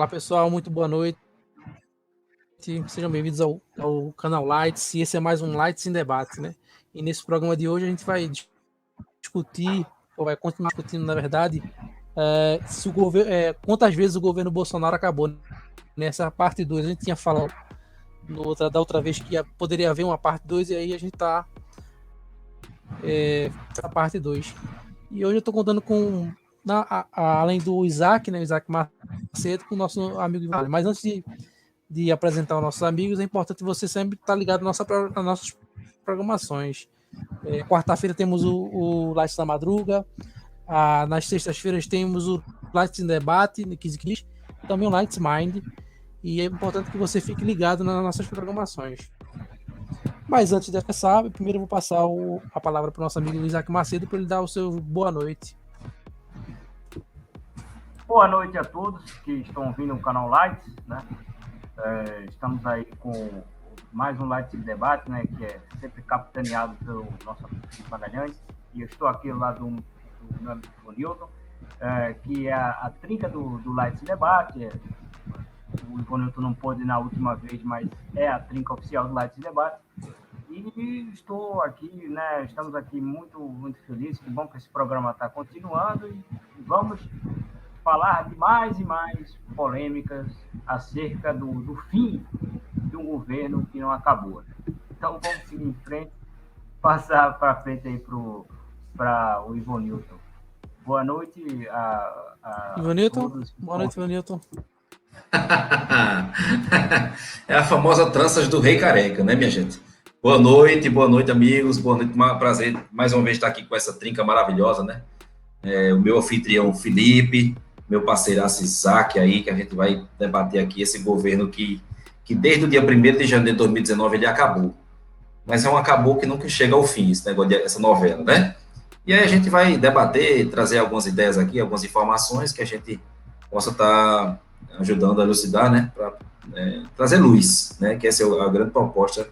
Olá pessoal, muito boa noite. Sejam bem-vindos ao canal Lights. E esse é mais um Lights em Debate, né? E nesse programa de hoje a gente vai discutir, ou vai continuar discutindo, na verdade, se o governo, quantas vezes o governo Bolsonaro acabou. Nessa parte 2, a gente tinha falado da outra vez que poderia haver uma parte 2, e aí a gente está na parte 2. E hoje eu estou contando com, além do Isaac, né, o Isaac Macedo, com o nosso amigo Ivan. Mas antes de apresentar os nossos amigos, é importante você sempre estar ligado nas nossas programações. Quarta-feira temos o Lights da Madruga, nas sextas-feiras temos o Lights em Debate, no 15 também o Lights Mind, e é importante que você fique ligado nas nossas programações. Mas antes de começar, primeiro eu vou passar a palavra para o nosso amigo Isaac Macedo para ele dar o seu boa noite. Boa noite a todos que estão ouvindo o canal Lights, né? Estamos aí com mais um Lights de Debate, né? Que é sempre capitaneado pelo nosso amigo Magalhães, e eu estou aqui ao lado do meu amigo Newton, que é a trinca do Lights de Debate. O Newton não pôde na última vez, mas é a trinca oficial do Lights de Debate. E estou aqui, né? Estamos aqui muito, muito felizes. Que bom que esse programa está continuando e vamos falar de mais e mais polêmicas acerca do fim de um governo que não acabou. Então vamos seguir em frente, passar para frente aí para o Ivan Newton. Boa noite a Ivan Newton. todos. Boa noite, Ivan Newton. É a famosa tranças do rei careca, né, minha gente? Boa noite, amigos. Boa noite, prazer mais uma vez estar aqui com essa trinca maravilhosa, né? O meu anfitrião Felipe, meu parceiraço Isaac aí, que a gente vai debater aqui esse governo que desde o dia 1º de janeiro de 2019 ele acabou. Mas é um acabou que nunca chega ao fim, essa novela, né? E aí a gente vai debater, trazer algumas ideias aqui, algumas informações que a gente possa estar ajudando a elucidar, né? Para trazer luz, né? Que essa é a grande proposta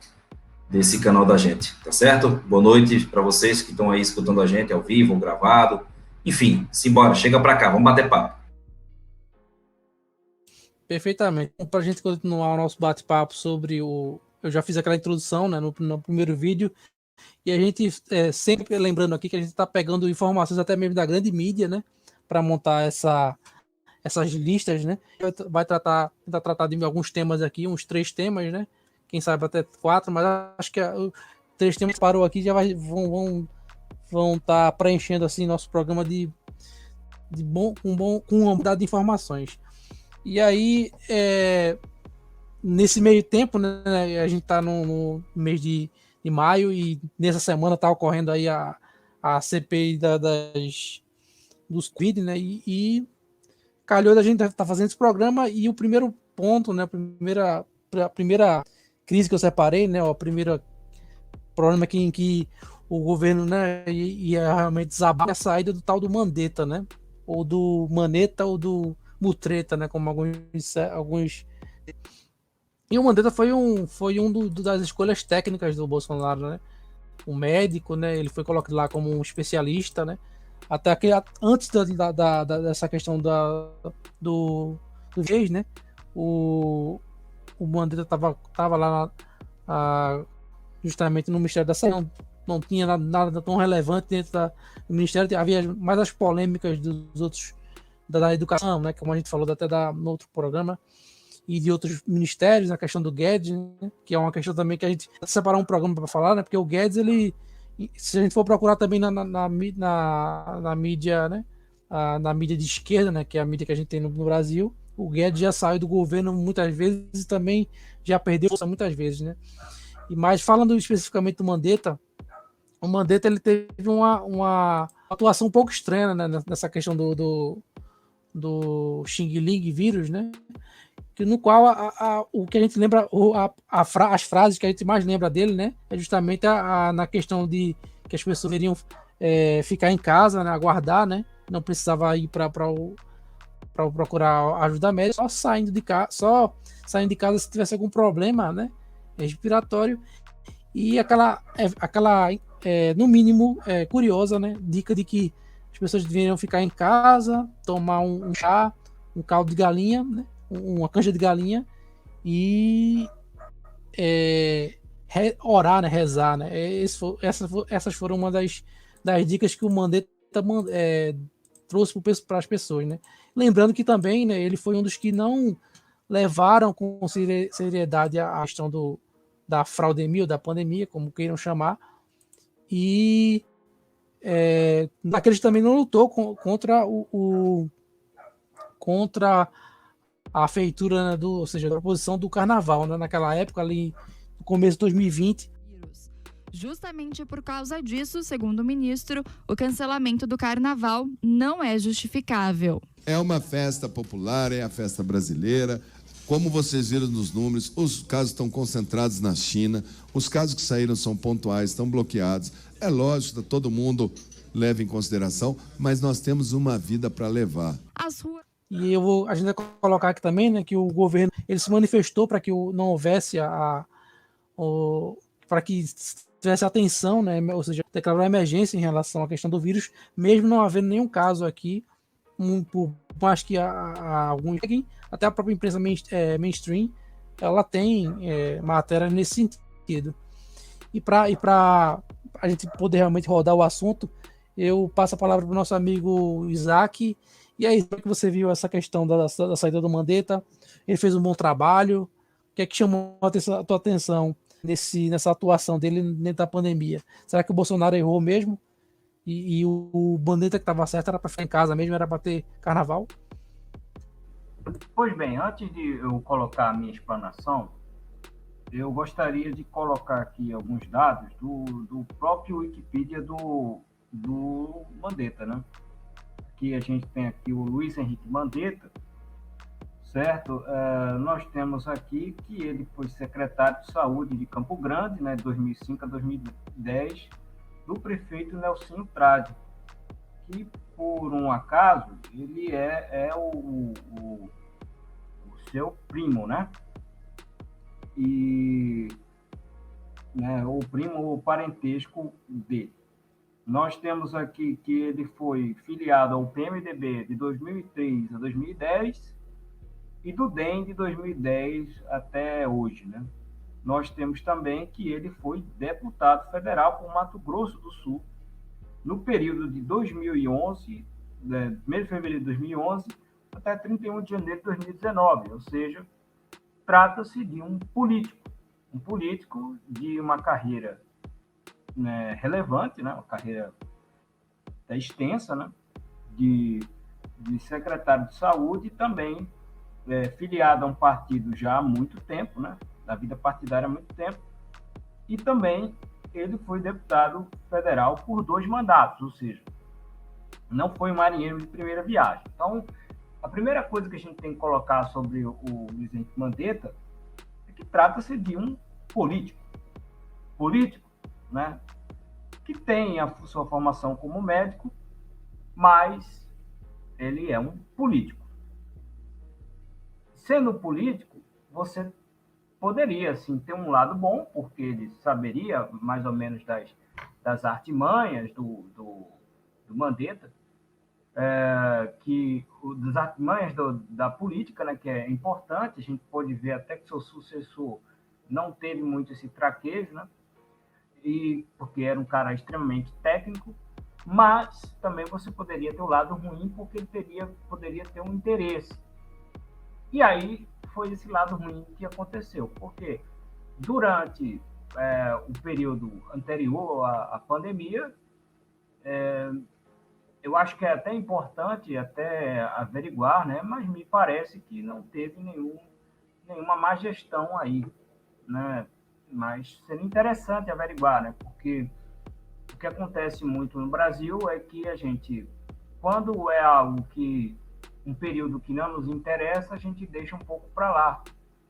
desse canal da gente, tá certo? Boa noite para vocês que estão aí escutando a gente ao vivo, gravado. Enfim, simbora, chega para cá, vamos bater papo. Perfeitamente. Para a gente continuar o nosso bate-papo sobre eu já fiz aquela introdução, né, no primeiro vídeo, e a gente sempre lembrando aqui que a gente está pegando informações até mesmo da grande mídia, né, para montar essas listas, né. Vai tentar tratar de alguns temas aqui, uns 3 temas, né, quem sabe até 4, mas acho que 3 temas que parou aqui já vão estar preenchendo assim nosso programa com uma quantidade de informações. E aí, nesse meio tempo, né, a gente está no mês de maio, e nessa semana está ocorrendo aí a CPI dos Covid, né, e calhou da gente estar fazendo esse programa, e o primeiro ponto, né, a primeira crise que eu separei, né, o primeiro problema em que o governo, né, ia realmente desabar a saída do tal do Mandetta, né, ou do Maneta, ou do Mutreta, né, como alguns. E o Mandetta foi um das escolhas técnicas do Bolsonaro, né, um médico, né, ele foi colocado lá como um especialista, né, até que antes dessa questão do viés, né, o Mandetta estava lá justamente no Ministério da Saúde, não tinha nada tão relevante dentro do Ministério, havia mais as polêmicas dos outros, da educação, né, como a gente falou até no outro programa, e de outros ministérios, a questão do Guedes, né, que é uma questão também que a gente vai separar um programa para falar, né, porque o Guedes, ele, se a gente for procurar também na mídia, né, na mídia de esquerda, né, que é a mídia que a gente tem no Brasil, o Guedes já saiu do governo muitas vezes e também já perdeu força muitas vezes, né. Mas falando especificamente do Mandetta, o Mandetta ele teve uma atuação um pouco estranha, né, nessa questão do Xing Ling vírus, né, no qual o que a gente lembra, as frases que a gente mais lembra dele, né, é justamente na questão de que as pessoas deveriam ficar em casa, né, aguardar, né, não precisava ir para procurar ajuda médica, só saindo de casa se tivesse algum problema, né, respiratório, e aquela no mínimo curiosa, né, dica de que as pessoas deveriam ficar em casa, tomar um chá, um caldo de galinha, né, uma canja de galinha e orar, né, rezar, né? Essas foram uma das dicas que o Mandetta trouxe para as pessoas, né? Lembrando que também, né, ele foi um dos que não levaram com seriedade a questão da fraudemia ou da pandemia, como queiram chamar, e daqueles também não lutou contra a feitura, né, ou seja, da oposição do carnaval, né, naquela época, ali no começo de 2020. Justamente por causa disso, segundo o ministro, o cancelamento do carnaval não é justificável. É uma festa popular, é a festa brasileira. Como vocês viram nos números, os casos estão concentrados na China, os casos que saíram são pontuais, estão bloqueados. É lógico que todo mundo leva em consideração, mas nós temos uma vida para levar. E a gente vai colocar aqui também, né, que o governo ele se manifestou para que não houvesse para que tivesse atenção, né, ou seja, declarou emergência em relação à questão do vírus, mesmo não havendo nenhum caso aqui, por mais que alguns, até a própria imprensa mainstream, ela tem matéria nesse sentido. E para a gente poder realmente rodar o assunto, eu passo a palavra para o nosso amigo Isaac. E aí, como é que você viu essa questão da saída do Mandetta? Ele fez um bom trabalho. O que é que chamou a tua atenção nessa atuação dele dentro da pandemia? Será que o Bolsonaro errou mesmo? E o Mandetta que estava certo era para ficar em casa mesmo, era para ter carnaval? Pois bem, antes de eu colocar a minha explanação, eu gostaria de colocar aqui alguns dados do próprio Wikipedia do Mandetta, né? Que a gente tem aqui o Luiz Henrique Mandetta, certo? Nós temos aqui que ele foi secretário de Saúde de Campo Grande, né, de 2005 a 2010, do prefeito Nelsinho Trade, que, por um acaso, ele é o seu primo, né? E né, o parentesco dele. Nós temos aqui que ele foi filiado ao PMDB de 2003 a 2010 e do DEM de 2010 até hoje, né? Nós temos também que ele foi deputado federal por Mato Grosso do Sul no período de 2011, 1º de fevereiro de 2011 até 31 de janeiro de 2019, ou seja, trata-se de um político de uma carreira, né, relevante, né, uma carreira até extensa, né, de secretário de saúde e também filiado a um partido já há muito tempo, né, da vida partidária há muito tempo, e também ele foi deputado federal por 2 mandatos, ou seja, não foi um marinheiro de primeira viagem. Então, a primeira coisa que a gente tem que colocar sobre o Luiz Henrique Mandetta é que trata-se de um político, né, que tem a sua formação como médico, mas ele é um político. Sendo político, você poderia, sim, ter um lado bom, porque ele saberia mais ou menos das artimanhas do Mandetta, das artimanhas da política, né, que é importante. A gente pode ver até que seu sucessor não teve muito esse traquejo, né, porque era um cara extremamente técnico, mas também você poderia ter o lado ruim, porque ele poderia ter um interesse. E aí foi esse lado ruim que aconteceu, porque durante o período anterior à pandemia, eu acho que é até importante até averiguar, né, mas me parece que não teve nenhuma má gestão aí, né? Mas seria interessante averiguar, né? Porque o que acontece muito no Brasil é que a gente, quando é algo um período que não nos interessa, a gente deixa um pouco para lá.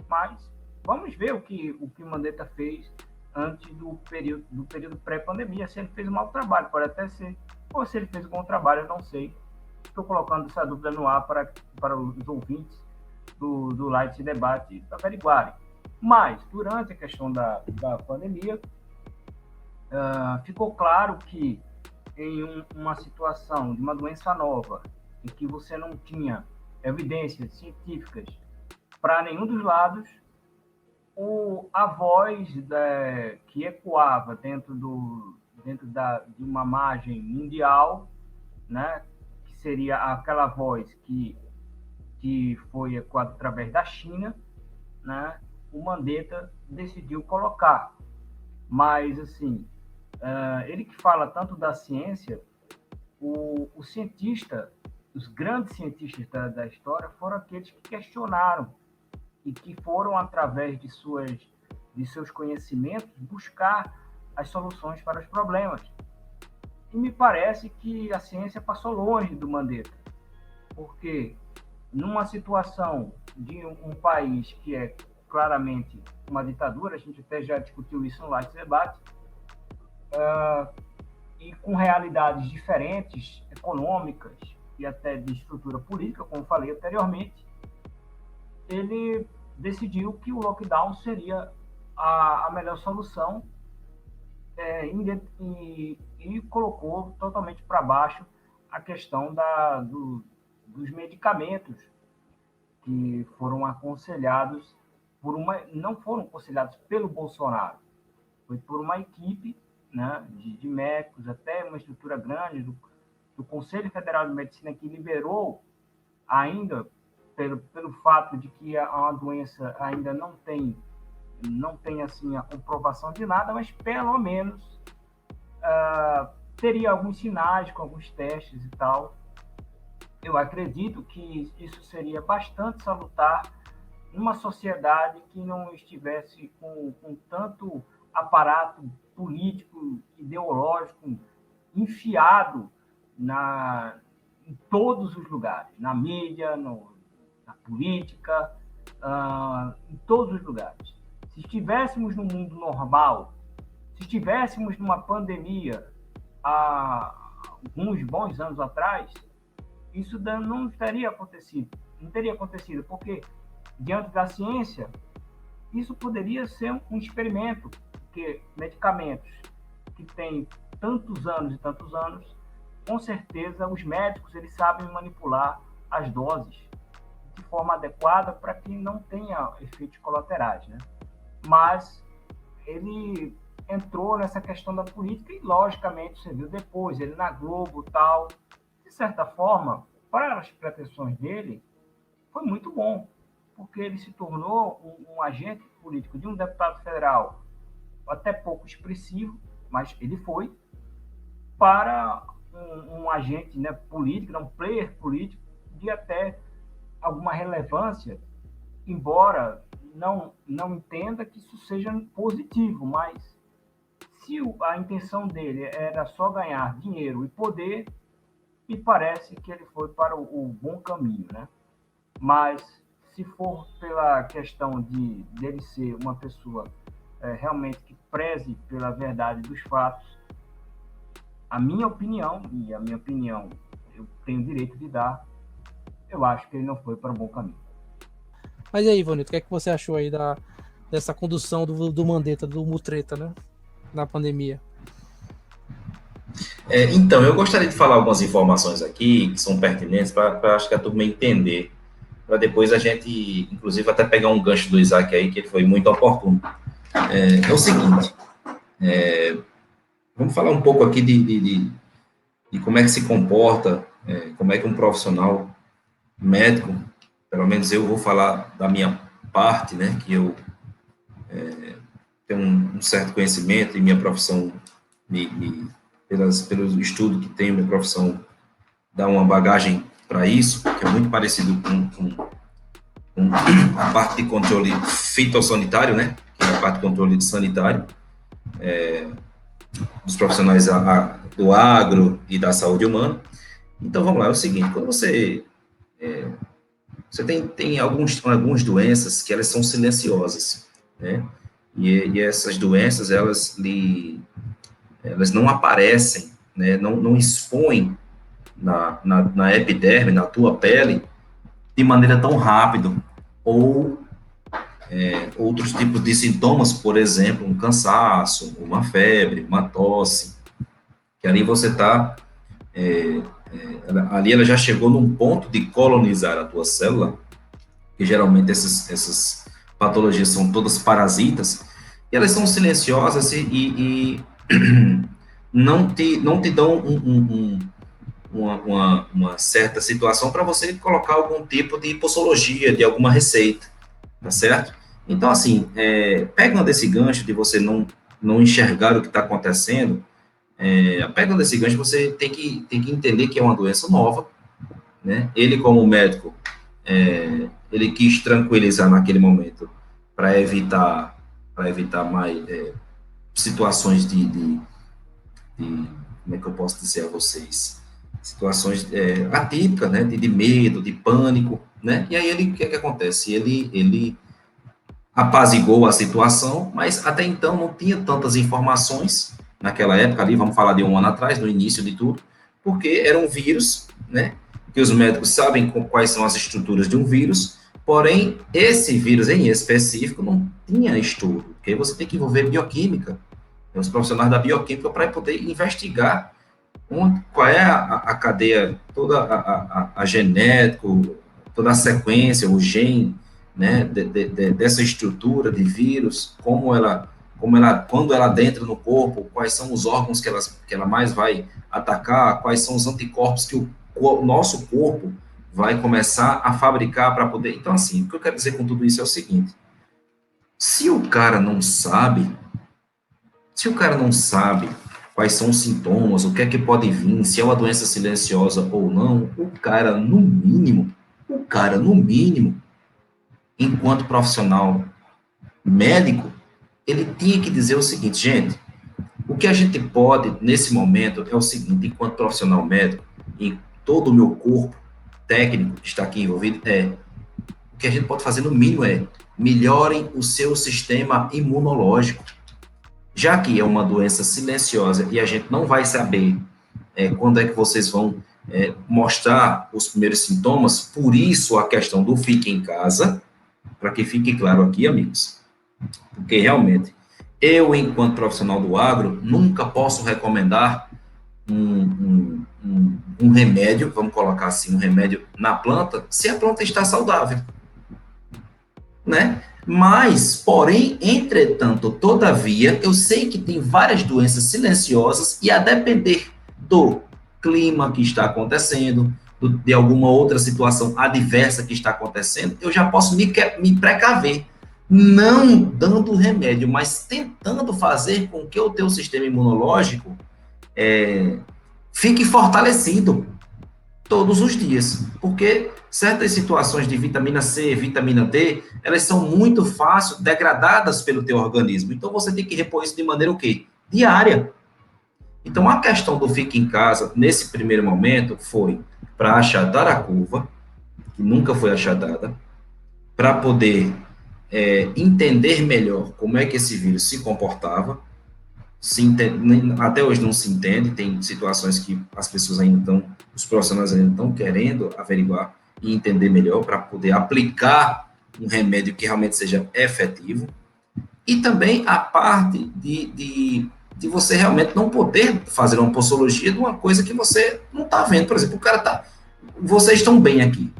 Mas vamos ver o que o Mandetta fez antes do período pré-pandemia, se ele fez um mau trabalho, pode até ser, ou se ele fez um bom trabalho, eu não sei. Estou colocando essa dúvida no ar para os ouvintes do Light Debate averiguarem. Mas, durante a questão da pandemia, ficou claro que em uma situação de uma doença nova, em que você não tinha evidências científicas para nenhum dos lados, a voz que ecoava dentro de uma margem mundial, né, que seria aquela voz que foi ecoada através da China, né, o Mandetta decidiu colocar. Mas, assim, ele que fala tanto da ciência, o cientista, os grandes cientistas da história foram aqueles que questionaram e que foram, através de seus conhecimentos, buscar as soluções para os problemas. E me parece que a ciência passou longe do Mandetta, porque numa situação de um país que é claramente uma ditadura, a gente até já discutiu isso no Light Debate, e com realidades diferentes, econômicas e até de estrutura política, como falei anteriormente, ele decidiu que o lockdown seria a melhor solução, e colocou totalmente para baixo a questão dos medicamentos que foram aconselhados não foram aconselhados pelo Bolsonaro, foi por uma equipe, né, de médicos, até uma estrutura grande do Conselho Federal de Medicina, que liberou ainda pelo fato de que a doença ainda não tem assim a comprovação de nada, mas pelo menos teria alguns sinais com alguns testes e tal. Eu acredito que isso seria bastante salutar numa sociedade que não estivesse com tanto aparato político, ideológico enfiado em todos os lugares, na mídia, na política, em todos os lugares. Se estivéssemos no mundo normal, se estivéssemos numa pandemia há alguns bons anos atrás, isso não teria acontecido. Não teria acontecido, porque, diante da ciência, isso poderia ser um experimento, porque medicamentos que têm tantos anos e tantos anos, com certeza os médicos eles sabem manipular as doses de forma adequada para que não tenha efeitos colaterais, né? Mas ele entrou nessa questão da política e, logicamente, você viu depois, ele na Globo e tal. De certa forma, para as pretensões dele, foi muito bom, porque ele se tornou um agente político de um deputado federal até pouco expressivo, mas ele foi, para um agente, né, político, um player político de até alguma relevância, embora não entenda que isso seja positivo, mas se a intenção dele era só ganhar dinheiro e poder, me parece que ele foi para o bom caminho, né? Mas se for pela questão dele ser uma pessoa realmente que preze pela verdade dos fatos, a minha opinião eu tenho direito de dar, eu acho que ele não foi para o bom caminho. Mas e aí, Ivanildo, o que é que você achou aí dessa condução do Mandetta, do Mutreta, né, na pandemia? Então, eu gostaria de falar algumas informações aqui que são pertinentes para acho que a turma entender, para depois a gente, inclusive, até pegar um gancho do Isaac aí, que ele foi muito oportuno. É o seguinte, vamos falar um pouco aqui de como é que se comporta, como é que um profissional médico, pelo menos eu vou falar da minha parte, né, que eu tenho um certo conhecimento e minha profissão, pelo estudo que tenho, minha profissão dá uma bagagem para isso, que é muito parecido com a parte de controle fitossanitário, né, que é a parte de controle sanitário, dos profissionais do agro e da saúde humana. Então, vamos lá, é o seguinte, quando você tem algumas doenças que elas são silenciosas, né? E essas doenças, elas não aparecem, né? Não expõem na epiderme, na tua pele, de maneira tão rápida, ou outros tipos de sintomas, por exemplo, um cansaço, uma febre, uma tosse, que ali você está... ali ela já chegou num ponto de colonizar a tua célula que geralmente essas patologias são todas parasitas, e elas são silenciosas e não te dão uma certa situação para você colocar algum tipo de posologia, de alguma receita, tá certo? Então, assim, pegando desse gancho de você não enxergar o que está acontecendo, pegando desse gancho, você tem que entender que é uma doença nova, né? Ele, como médico, ele quis tranquilizar naquele momento para evitar mais situações de como é que eu posso dizer a vocês? Situações atípicas, né? De medo, de pânico, né? E aí o que é que acontece? Ele apaziguou a situação, mas até então não tinha tantas informações naquela época ali, vamos falar de 1 ano atrás, no início de tudo, porque era um vírus, né? Que os médicos sabem quais são as estruturas de um vírus, porém, esse vírus em específico não tinha estudo, porque você tem que envolver bioquímica, os profissionais da bioquímica para poder investigar qual é a cadeia, toda a genético, toda a sequência, o gene, né, dessa estrutura de vírus, quando ela adentra no corpo, quais são os órgãos que ela mais vai atacar, quais são os anticorpos que o nosso corpo vai começar a fabricar para poder... Então, assim, o que eu quero dizer com tudo isso é o seguinte, se o cara não sabe quais são os sintomas, o que é que pode vir, se é uma doença silenciosa ou não, o cara, no mínimo, enquanto profissional médico, ele tinha que dizer o seguinte, gente, o que a gente pode, nesse momento, é o seguinte, enquanto profissional médico, e todo o meu corpo técnico que está aqui envolvido, o que a gente pode fazer, no mínimo, melhorem o seu sistema imunológico. Já que é uma doença silenciosa e a gente não vai saber quando é que vocês vão mostrar os primeiros sintomas, por isso a questão do fique em casa, para que fique claro aqui, amigos, porque realmente eu, enquanto profissional do agro, nunca posso recomendar um remédio, vamos colocar assim, um remédio na planta, se a planta está saudável, né? Mas, porém, entretanto, todavia, eu sei que tem várias doenças silenciosas e a depender do clima que está acontecendo, de alguma outra situação adversa que está acontecendo, eu já posso me precaver, não dando remédio, mas tentando fazer com que o teu sistema imunológico fique fortalecido todos os dias, porque certas situações de vitamina C, vitamina D, elas são muito fácil degradadas pelo teu organismo, então você tem que repor isso de maneira o quê? Diária. Então a questão do fique em casa, nesse primeiro momento, foi para achatar a curva, que nunca foi achatada, para poder entender melhor como é que esse vírus se comportava, até hoje não se entende, tem situações que as pessoas ainda estão, os profissionais ainda estão querendo averiguar e entender melhor para poder aplicar um remédio que realmente seja efetivo, e também a parte de você realmente não poder fazer uma posologia de uma coisa que você não está vendo. Por exemplo, o cara tá, vocês estão bem aqui,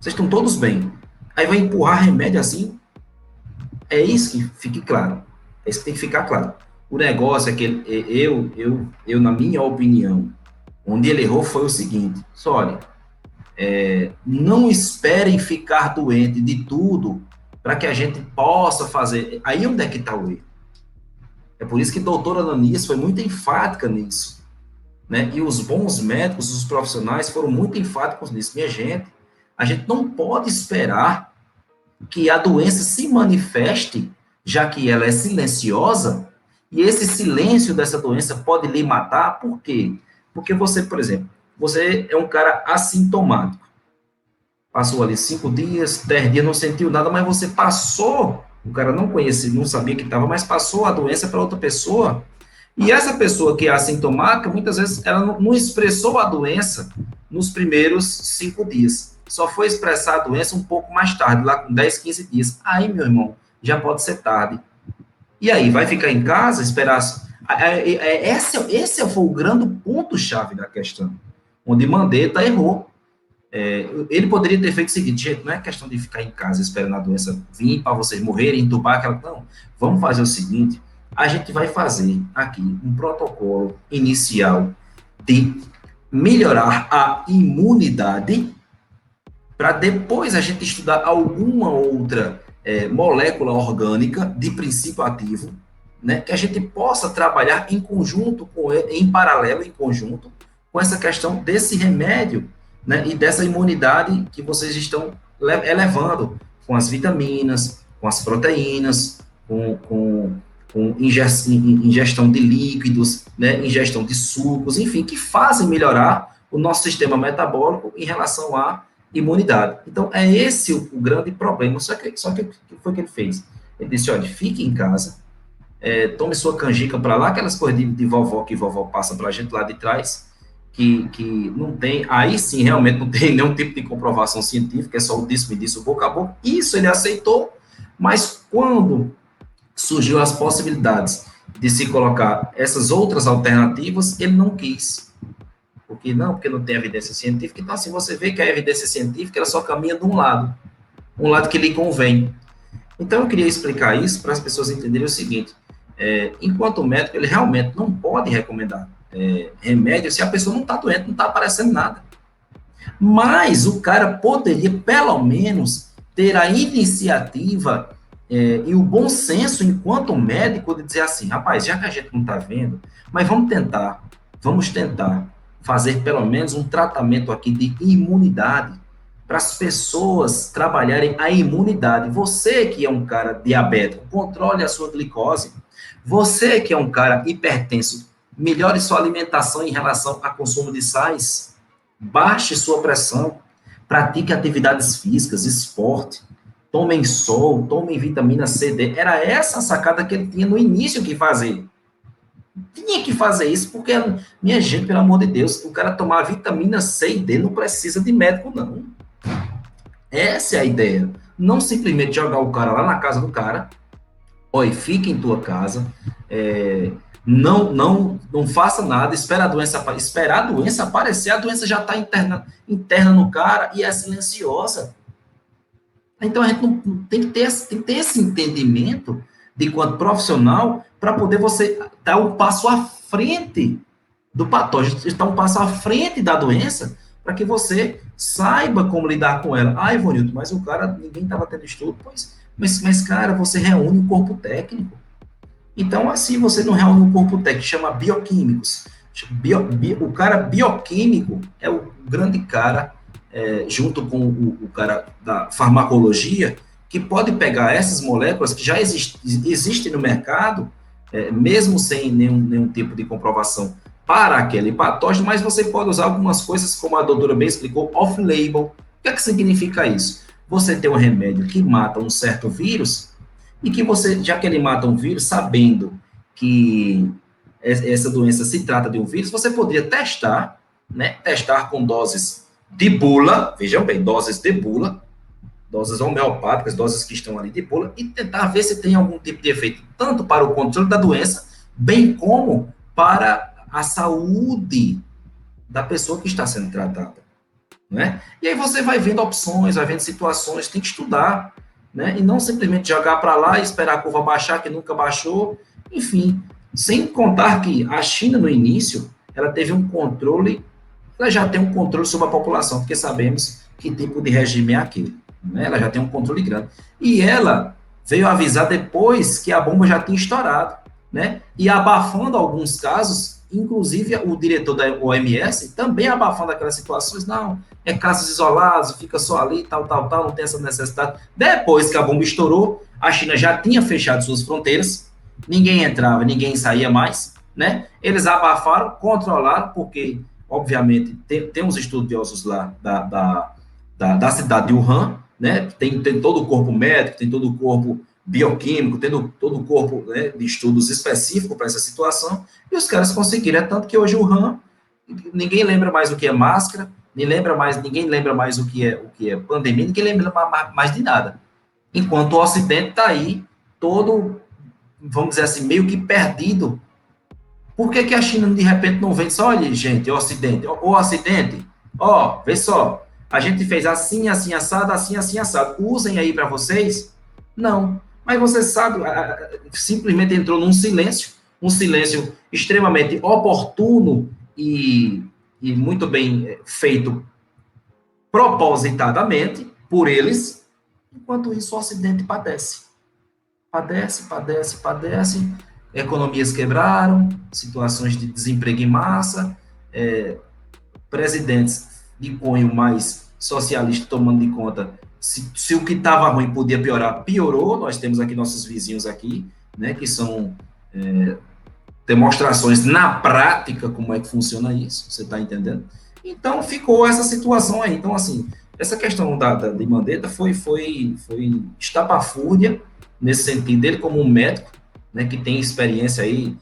vocês estão todos bem, aí vai empurrar remédio assim, é isso que fique claro, é isso que tem que ficar claro. O negócio é que eu, na minha opinião, onde ele errou foi o seguinte, olha, não esperem ficar doente de tudo para que a gente possa fazer. Aí onde é que está o erro? É por isso que a doutora Ananias foi muito enfática nisso, né? E os bons médicos, os profissionais foram muito enfáticos nisso. Minha gente, a gente não pode esperar que a doença se manifeste, já que ela é silenciosa, e esse silêncio dessa doença pode lhe matar. Por quê? Porque você, por exemplo, você é um cara assintomático. Passou ali 5 dias, 10 dias, não sentiu nada, mas você passou, o cara não conhecia, não sabia que estava, mas passou a doença para outra pessoa. E essa pessoa que é assintomática, muitas vezes, ela não expressou a doença nos primeiros 5 dias. Só foi expressar a doença um pouco mais tarde, lá com 10, 15 dias. Aí, meu irmão, já pode ser tarde. E aí, vai ficar em casa, esperar... Esse foi o grande ponto-chave da questão, onde Mandetta errou. Ele poderia ter feito o seguinte, gente, não é questão de ficar em casa esperando a doença vir para vocês morrerem, entubar aquela... Não, vamos fazer o seguinte, a gente vai fazer aqui um protocolo inicial de melhorar a imunidade para depois a gente estudar alguma outra molécula orgânica de princípio ativo, né, que a gente possa trabalhar em conjunto, em paralelo, em conjunto, com essa questão desse remédio, né, e dessa imunidade que vocês estão elevando com as vitaminas, com as proteínas, com ingestão de líquidos, né, ingestão de sucos, enfim, que fazem melhorar o nosso sistema metabólico em relação à imunidade. Então, é esse o grande problema. Só que o que foi que ele fez? Ele disse, olha, fique em casa, tome sua canjica para lá, aquelas coisas de vovó que vovó passa para a gente lá de trás, que não tem, aí sim, realmente não tem nenhum tipo de comprovação científica, é só o disse-me disse, o boca a boca. Isso ele aceitou, mas quando surgiu as possibilidades de se colocar essas outras alternativas, ele não quis. Porque não tem evidência científica. Então, assim, você vê que a evidência científica ela só caminha de um lado que lhe convém. Então, eu queria explicar isso para as pessoas entenderem o seguinte, enquanto médico, ele realmente não pode recomendar remédio se a pessoa não está doente, não está aparecendo nada. Mas o cara poderia, pelo menos, ter a iniciativa e o bom senso, enquanto médico, de dizer assim, rapaz, já que a gente não está vendo, mas vamos tentar fazer pelo menos um tratamento aqui de imunidade, para as pessoas trabalharem a imunidade. Você que é um cara diabético, controle a sua glicose. Você que é um cara hipertenso, melhore sua alimentação em relação ao consumo de sais, baixe sua pressão, pratique atividades físicas, esporte, tomem sol, tomem vitamina C, D. Era essa a sacada que ele tinha no início que fazer. Tinha que fazer isso, porque, minha gente, pelo amor de Deus, o cara tomar vitamina C e D não precisa de médico, não. Essa é a ideia. Não simplesmente jogar o cara lá na casa do cara, olha, fica em tua casa, não faça nada, esperar a doença aparecer, a doença já está interna no cara e é silenciosa. Então, a gente não tem que ter esse entendimento de quanto profissional para poder você dar um passo à frente do patógeno, estar um passo à frente da doença, para que você saiba como lidar com ela. Ah, Ivonilton, mas o cara, ninguém estava tendo estudo. Pois, mas, cara, você reúne um corpo técnico. Então, assim, você não reúne um corpo técnico, chama bioquímicos. O cara bioquímico é o grande cara, junto com o cara da farmacologia, que pode pegar essas moléculas que já existem no mercado, mesmo sem nenhum tipo de comprovação para aquele patógeno, mas você pode usar algumas coisas, como a doutora bem explicou, off-label. O que é que significa isso? Você tem um remédio que mata um certo vírus, e que você, já que ele mata um vírus, sabendo que essa doença se trata de um vírus, você poderia testar, né? Testar com doses de bula, vejam bem, doses de bula, doses homeopáticas, doses que estão ali de bula, e tentar ver se tem algum tipo de efeito, tanto para o controle da doença, bem como para a saúde da pessoa que está sendo tratada, né? E aí você vai vendo opções, vai vendo situações, tem que estudar, né? E não simplesmente jogar para lá e esperar a curva baixar, que nunca baixou, enfim, sem contar que a China, no início, ela teve um controle, ela já tem um controle sobre a população, porque sabemos que tipo de regime é aquele, né? Ela já tem um controle grande. E ela veio avisar depois que a bomba já tinha estourado, né? E abafando alguns casos, inclusive o diretor da OMS também abafando aquelas situações, não, é casos isolados, fica só ali, tal, não tem essa necessidade. Depois que a bomba estourou, a China já tinha fechado suas fronteiras, ninguém entrava, ninguém saía mais, né? Eles abafaram, controlaram, porque, obviamente, tem uns estudiosos lá da cidade de Wuhan, né? Tem todo o corpo médico, tem todo o corpo bioquímico, tendo todo o corpo, né, de estudos específicos para essa situação, e os caras conseguiram, tanto que hoje o Wuhan, ninguém lembra mais o que é máscara, ninguém lembra mais o que é pandemia, ninguém lembra mais de nada. Enquanto o Ocidente está aí, todo, vamos dizer assim, meio que perdido. Por que a China, de repente, não vem só, olha, gente, o Ocidente, vê só, a gente fez assim, assim, assado, assim, assim, assado. Usem aí para vocês? Não. Mas você sabe, simplesmente entrou num silêncio, um silêncio extremamente oportuno e muito bem feito propositadamente por eles, enquanto isso o Ocidente padece. Padece, economias quebraram, situações de desemprego em massa, presidentes de cunho mais socialista tomando de conta, se o que estava ruim podia piorar, piorou. Nós temos aqui nossos vizinhos aqui, né, que são demonstrações na prática como é que funciona isso, você está entendendo? Então, ficou essa situação aí. Então, assim, essa questão de Mandetta foi estapafúrdia, nesse sentido, dele como um médico, né, que tem experiência aí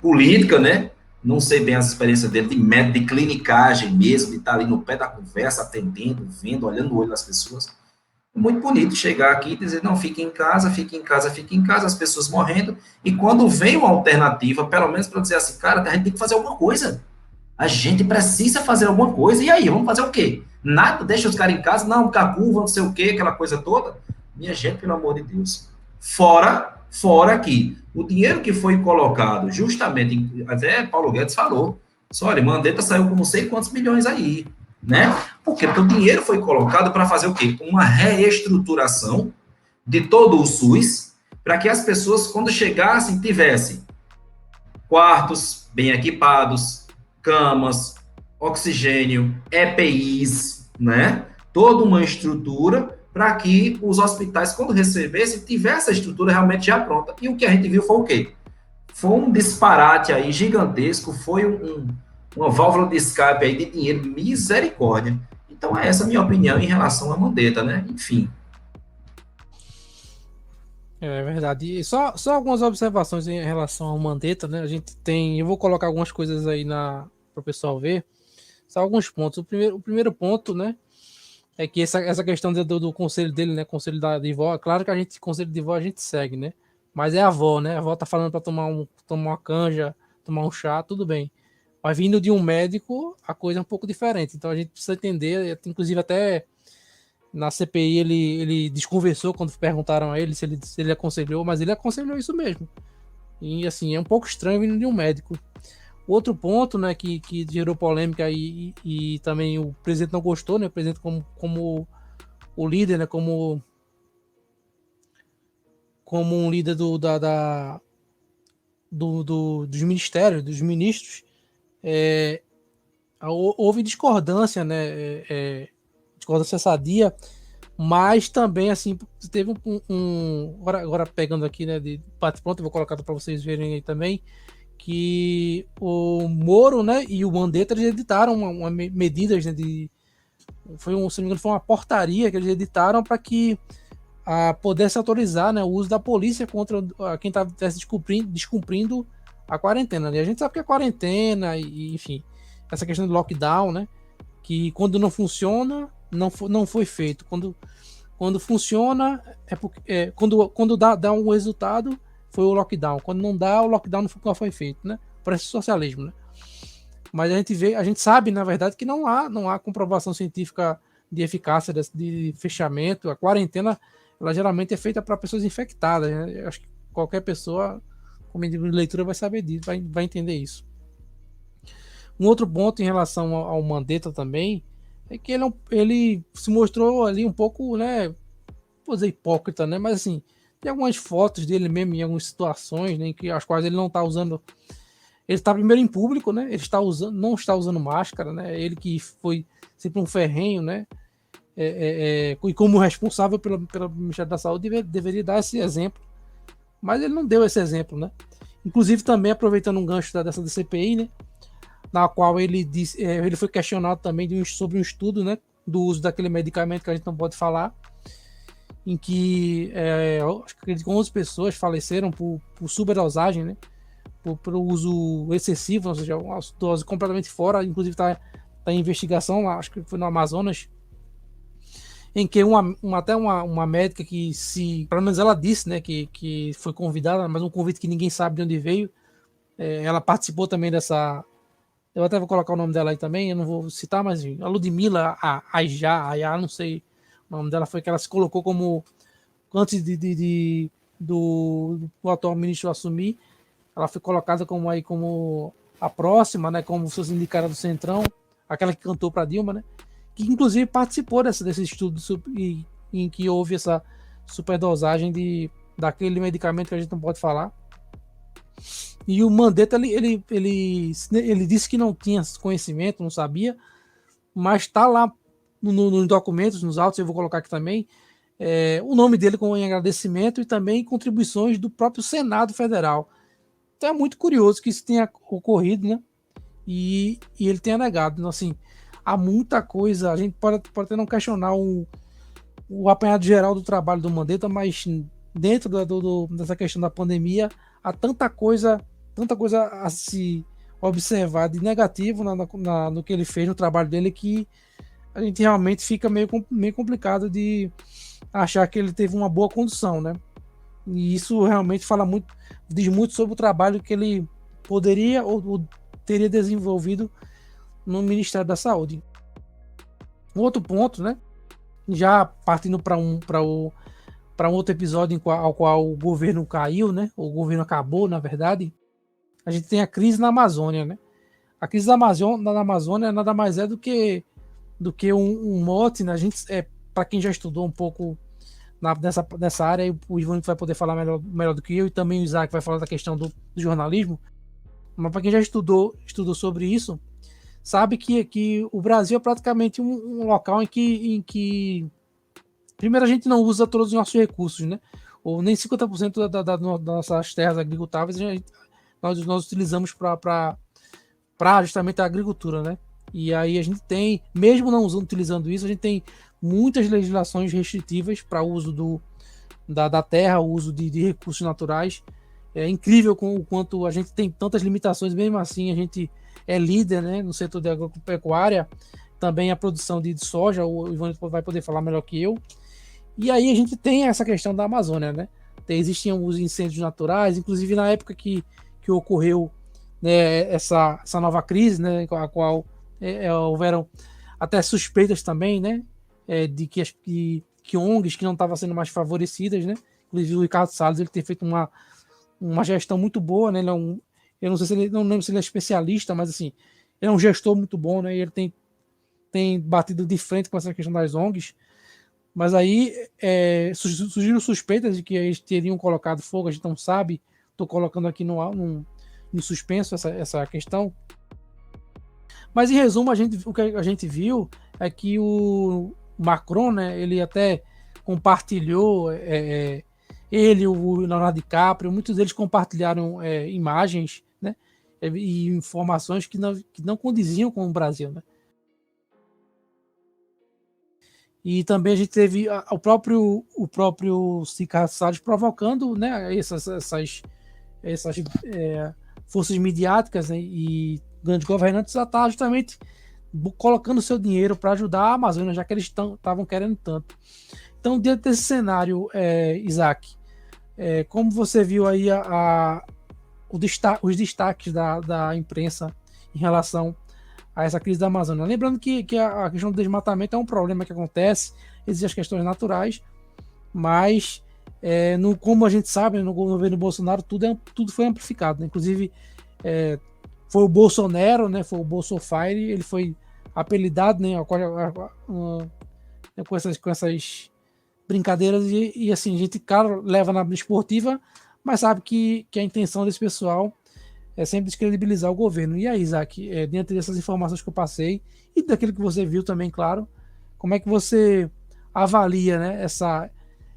política, né? Não sei bem as experiências dele de médico, de clinicagem mesmo, de estar ali no pé da conversa, atendendo, vendo, olhando no olho das pessoas. Muito bonito chegar aqui e dizer, não, fique em casa, as pessoas morrendo, e quando vem uma alternativa, pelo menos para dizer assim, cara, a gente tem que fazer alguma coisa. A gente precisa fazer alguma coisa, e aí, vamos fazer o quê? Nada, deixa os caras em casa, não, curva, não sei o quê, aquela coisa toda. Minha gente, pelo amor de Deus. Fora que o dinheiro que foi colocado, justamente, até Paulo Guedes falou, olha, Mandetta saiu com não sei quantos milhões aí, né? Por quê? Porque o dinheiro foi colocado para fazer o quê? Uma reestruturação de todo o SUS, para que as pessoas, quando chegassem, tivessem quartos bem equipados, camas, oxigênio, EPIs, né? Toda uma estrutura para que os hospitais, quando recebessem, tivessem a estrutura realmente já pronta. E o que a gente viu foi o quê? Foi um disparate aí gigantesco, foi uma válvula de escape aí de dinheiro, misericórdia. Então, é essa a minha opinião em relação a Mandetta, né? Enfim. É verdade. E só algumas observações em relação ao Mandetta, né? A gente tem. Eu vou colocar algumas coisas aí para o pessoal ver. Só alguns pontos. O primeiro ponto, né? É que essa questão do conselho dele, né? Conselho de vó, claro que conselho de vó a gente segue, né? Mas é a avó, né? A avó tá falando para tomar uma canja, tomar um chá, tudo bem. Mas vindo de um médico, a coisa é um pouco diferente. Então a gente precisa entender, inclusive até na CPI ele desconversou quando perguntaram a ele se ele aconselhou, mas ele aconselhou isso mesmo. E assim, é um pouco estranho vindo de um médico. Outro ponto, né, que gerou polêmica e também o presidente não gostou, né, o presidente como o líder, né, como um líder dos ministérios, dos ministros, houve discordância, né, discordância sadia, mas também, assim, teve agora pegando aqui, né, de bate-pronto, eu vou colocar para vocês verem aí também, que o Moro, né, e o Mandetta, eles editaram medidas, né, se não me engano, foi uma portaria que eles editaram para que pudesse autorizar, né, o uso da polícia contra quem estivesse descumprindo a quarentena. E a gente sabe que a quarentena, enfim, essa questão do lockdown, né, que quando não funciona, não foi feito. Quando funciona, quando dá um resultado, foi o lockdown. Quando não dá, o lockdown não foi feito, né? Parece socialismo, né? Mas a gente sabe, na verdade, que não há comprovação científica de eficácia de fechamento. A quarentena, ela geralmente é feita para pessoas infectadas, né? Eu acho que qualquer pessoa com mínimo de leitura vai saber disso, vai entender isso. Um outro ponto em relação ao Mandetta também é que ele se mostrou ali um pouco, né? Vou dizer hipócrita, né? Mas assim, tem algumas fotos dele mesmo em algumas situações, né, as quais ele não está usando. Ele está primeiro em público, né? Ele não está usando máscara, né? Ele que foi sempre um ferrenho, né? E como responsável pelo Ministério da Saúde deveria dar esse exemplo, mas ele não deu esse exemplo, né? Inclusive também aproveitando um gancho dessa CPI, né? Na qual ele foi questionado também sobre um estudo, né? Do uso daquele medicamento que a gente não pode falar, em que acho que 11 pessoas faleceram por superdosagem, né? Por uso excessivo, ou seja, uma dose completamente fora, inclusive está em investigação, acho que foi no Amazonas, em que até uma médica que pelo menos ela disse, né, que foi convidada, mas um convite que ninguém sabe de onde veio, ela participou também dessa eu até vou colocar o nome dela aí também, eu não vou citar, mas a Ludmila Ayá, não sei o nome dela, foi que ela se colocou como, antes do atual ministro assumir, ela foi colocada como a próxima, né, como se fosse indicada do Centrão, aquela que cantou para Dilma, né, que inclusive participou desse estudo em que houve essa superdosagem daquele medicamento que a gente não pode falar. E o Mandetta, ele disse que não tinha conhecimento, não sabia, mas está lá nos documentos, nos autos, eu vou colocar aqui também, o nome dele com agradecimento e também contribuições do próprio Senado Federal. Então é muito curioso que isso tenha ocorrido, né? E ele tenha negado. Então, assim, há muita coisa, a gente pode até não questionar o apanhado geral do trabalho do Mandetta, mas dentro dessa questão da pandemia, há tanta coisa a se observar de negativo no que ele fez no trabalho dele, que a gente realmente fica meio complicado de achar que ele teve uma boa condução, né? E isso realmente diz muito sobre o trabalho que ele poderia ou teria desenvolvido no Ministério da Saúde. Um outro ponto, né? Já partindo para um outro episódio ao qual o governo caiu, né? O governo acabou, na verdade. A gente tem a crise na Amazônia, né? A crise na Amazônia nada mais é do que um mote, né? A gente, para quem já estudou um pouco nessa área, o Ivan vai poder falar melhor do que eu, e também o Isaac vai falar da questão do jornalismo. Mas para quem já estudou sobre isso, sabe que o Brasil é praticamente um local em que primeiro a gente não usa todos os nossos recursos, né? Ou nem 50% das nossas terras agricultáveis nós utilizamos para justamente a agricultura, né? E aí a gente tem, mesmo não utilizando isso, a gente tem muitas legislações restritivas para o uso da terra, o uso de recursos naturais. É incrível o quanto a gente tem tantas limitações, mesmo assim a gente é líder, né, no setor da agropecuária, também a produção de soja, o Ivan vai poder falar melhor que eu. E aí a gente tem essa questão da Amazônia, né? Existiam os incêndios naturais, inclusive na época que ocorreu, né, essa nova crise, né, a qual houveram até suspeitas também, né, de que ONGs que não estavam sendo mais favorecidas, né? Inclusive o Ricardo Salles, ele tem feito uma gestão muito boa, né? Eu não sei se não lembro se ele é especialista, mas assim, ele é um gestor muito bom, né? E ele tem batido de frente com essa questão das ONGs. Mas aí surgiram suspeitas de que eles teriam colocado fogo, a gente não sabe. Estou colocando aqui no suspenso essa questão. Mas em resumo, o que a gente viu é que o Macron, né, ele até compartilhou, ele, o Leonardo DiCaprio, muitos deles compartilharam imagens, né, e informações que não condiziam com o Brasil, né? E também a gente teve o próprio Ricardo Salles provocando, né, essas forças midiáticas, né, e grandes governantes a estar justamente colocando seu dinheiro para ajudar a Amazônia, já que eles estavam querendo tanto. Então, dentro desse cenário, Isaac, como você viu aí os destaques da imprensa em relação a essa crise da Amazônia? Lembrando que a questão do desmatamento é um problema que acontece, existem as questões naturais, mas como a gente sabe, no governo Bolsonaro tudo foi amplificado, né? Inclusive foi o Bolsonaro, né? Foi o Bolsofire, ele foi apelidado, né? Com essas brincadeiras e assim, a gente, claro, leva na esportiva, mas sabe que a intenção desse pessoal é sempre descredibilizar o governo. E aí, Isaac, dentro dessas informações que eu passei e daquilo que você viu também, claro, como é que você avalia, né,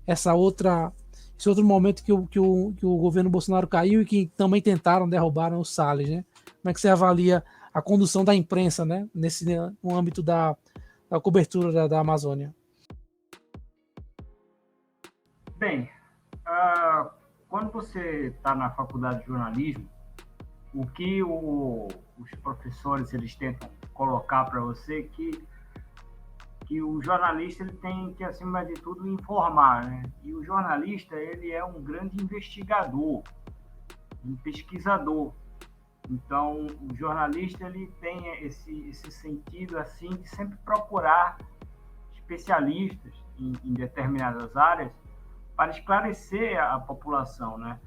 esse outro momento que o governo Bolsonaro caiu e que também derrubaram o Salles, né? Como é que você avalia a condução da imprensa, né, no âmbito da cobertura da Amazônia? Bem, quando você está na faculdade de jornalismo, o que os professores eles tentam colocar para você que o jornalista ele tem que, acima de tudo, informar, né? E o jornalista ele é um grande investigador, um pesquisador, Então, o jornalista ele tem esse sentido assim de sempre procurar especialistas em determinadas áreas para esclarecer a população, né?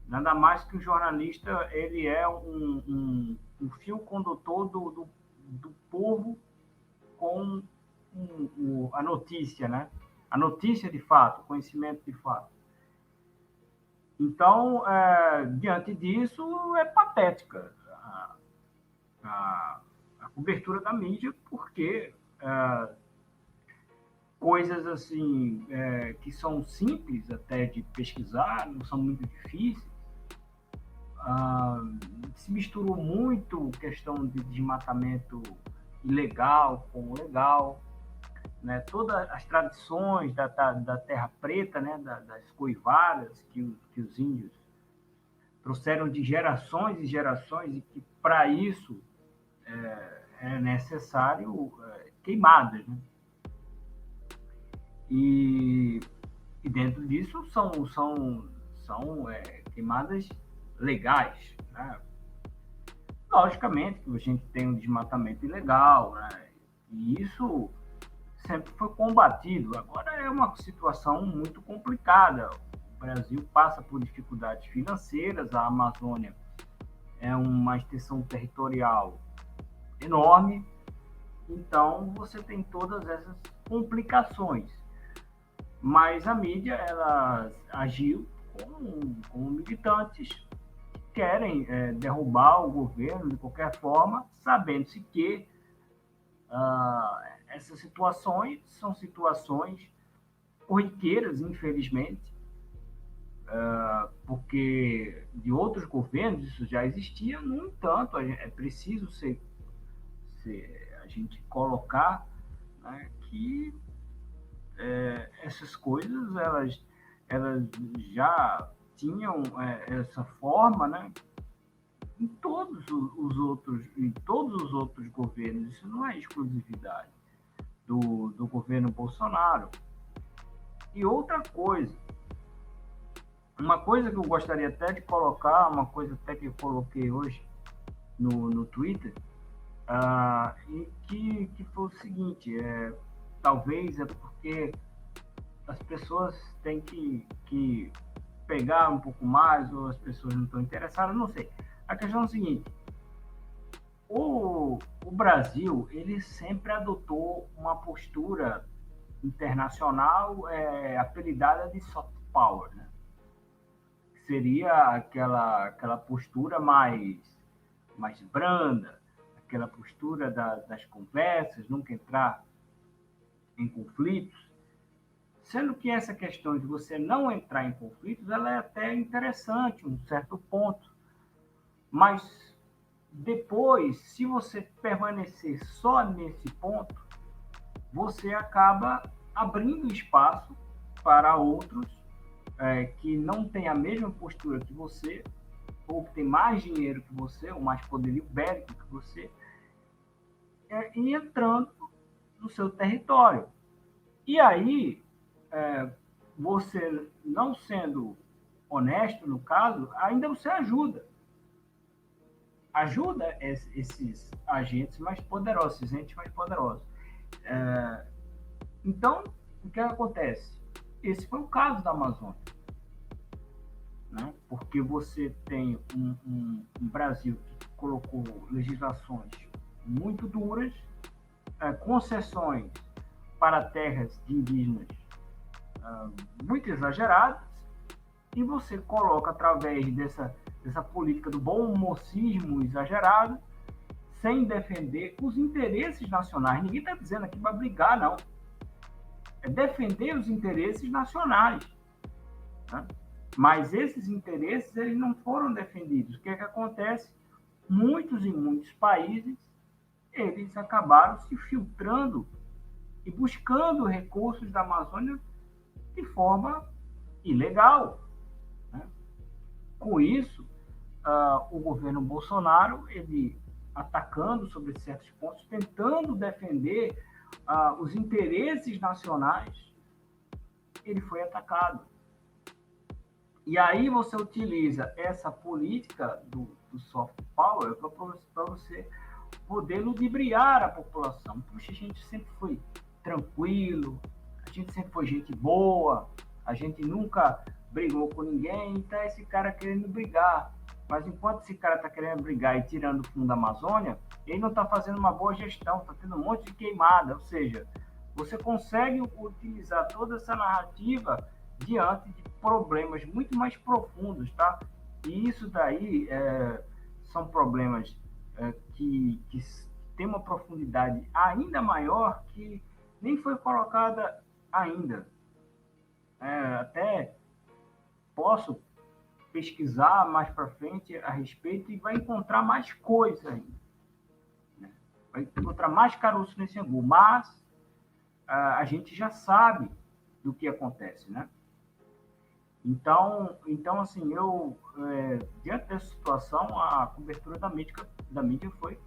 Nada mais que o jornalista ele é um fio condutor do povo com a notícia, né? A notícia de fato, o conhecimento de fato. Então, diante disso, é patética a cobertura da mídia, porque coisas assim que são simples até de pesquisar, não são muito difíceis, se misturou muito questão de desmatamento ilegal com legal, né? Todas as tradições da terra preta, né? Das coivadas que os índios trouxeram de gerações e gerações, e que para isso é necessário queimadas, né? E dentro disso são queimadas legais, né? Logicamente que a gente tem um desmatamento ilegal, né? E isso sempre foi combatido. Agora é uma situação muito complicada. O Brasil passa por dificuldades financeiras, a Amazônia é uma extensão territorial enorme, então você tem todas essas complicações. Mas a mídia, ela agiu como militantes que querem derrubar o governo de qualquer forma, sabendo-se que essas situações são situações corriqueiras, infelizmente, porque de outros governos isso já existia. No entanto, é preciso a gente colocar, né, que essas coisas elas já tinham essa forma, né, em todos os outros governos. Isso não é exclusividade do governo Bolsonaro. E outra coisa, uma coisa que eu gostaria até de colocar, uma coisa até que eu coloquei hoje no Twitter, e que foi o seguinte, talvez é porque as pessoas têm que pegar um pouco mais, ou as pessoas não estão interessadas, não sei. A questão é o seguinte: o Brasil ele sempre adotou uma postura internacional apelidada de soft power, né? Seria aquela postura mais branda, aquela postura das conversas, nunca entrar em conflitos, sendo que essa questão de você não entrar em conflitos, ela é até interessante, um certo ponto, mas depois, se você permanecer só nesse ponto, você acaba abrindo espaço para outros que não têm a mesma postura que você, ou que tem mais dinheiro que você, ou mais poderio bélico que você, e entrando no seu território. E aí, você não sendo honesto, no caso, ainda você ajuda esses agentes mais poderosos, esses entes mais poderosos. Então, o que acontece? Esse foi o caso da Amazônia, né? Porque você tem um Brasil que colocou legislações muito duras, concessões para terras de indígenas muito exageradas, e você coloca, através dessa política do bom mocismo exagerado, sem defender os interesses nacionais. Ninguém está dizendo aqui para brigar, não. É defender os interesses nacionais, né? Mas esses interesses eles não foram defendidos. O que acontece? Muitos e muitos países eles acabaram se filtrando e buscando recursos da Amazônia de forma ilegal, né? Com isso, o governo Bolsonaro, ele atacando sobre certos pontos, tentando defender os interesses nacionais, ele foi atacado. E aí você utiliza essa política do soft power para você poder ludibriar a população. Puxa, a gente sempre foi tranquilo, a gente sempre foi gente boa, a gente nunca brigou com ninguém, então esse cara querendo brigar. Mas enquanto esse cara está querendo brigar e tirando o fundo da Amazônia, ele não está fazendo uma boa gestão, está tendo um monte de queimada, ou seja, você consegue utilizar toda essa narrativa diante de problemas muito mais profundos, tá? E isso daí são problemas que têm uma profundidade ainda maior que nem foi colocada ainda. Até posso pesquisar mais para frente a respeito e vai encontrar mais coisa ainda, né? Vai encontrar mais caroço nesse angu, mas a gente já sabe do que acontece, né? Então assim, diante dessa situação, a cobertura da mídia foi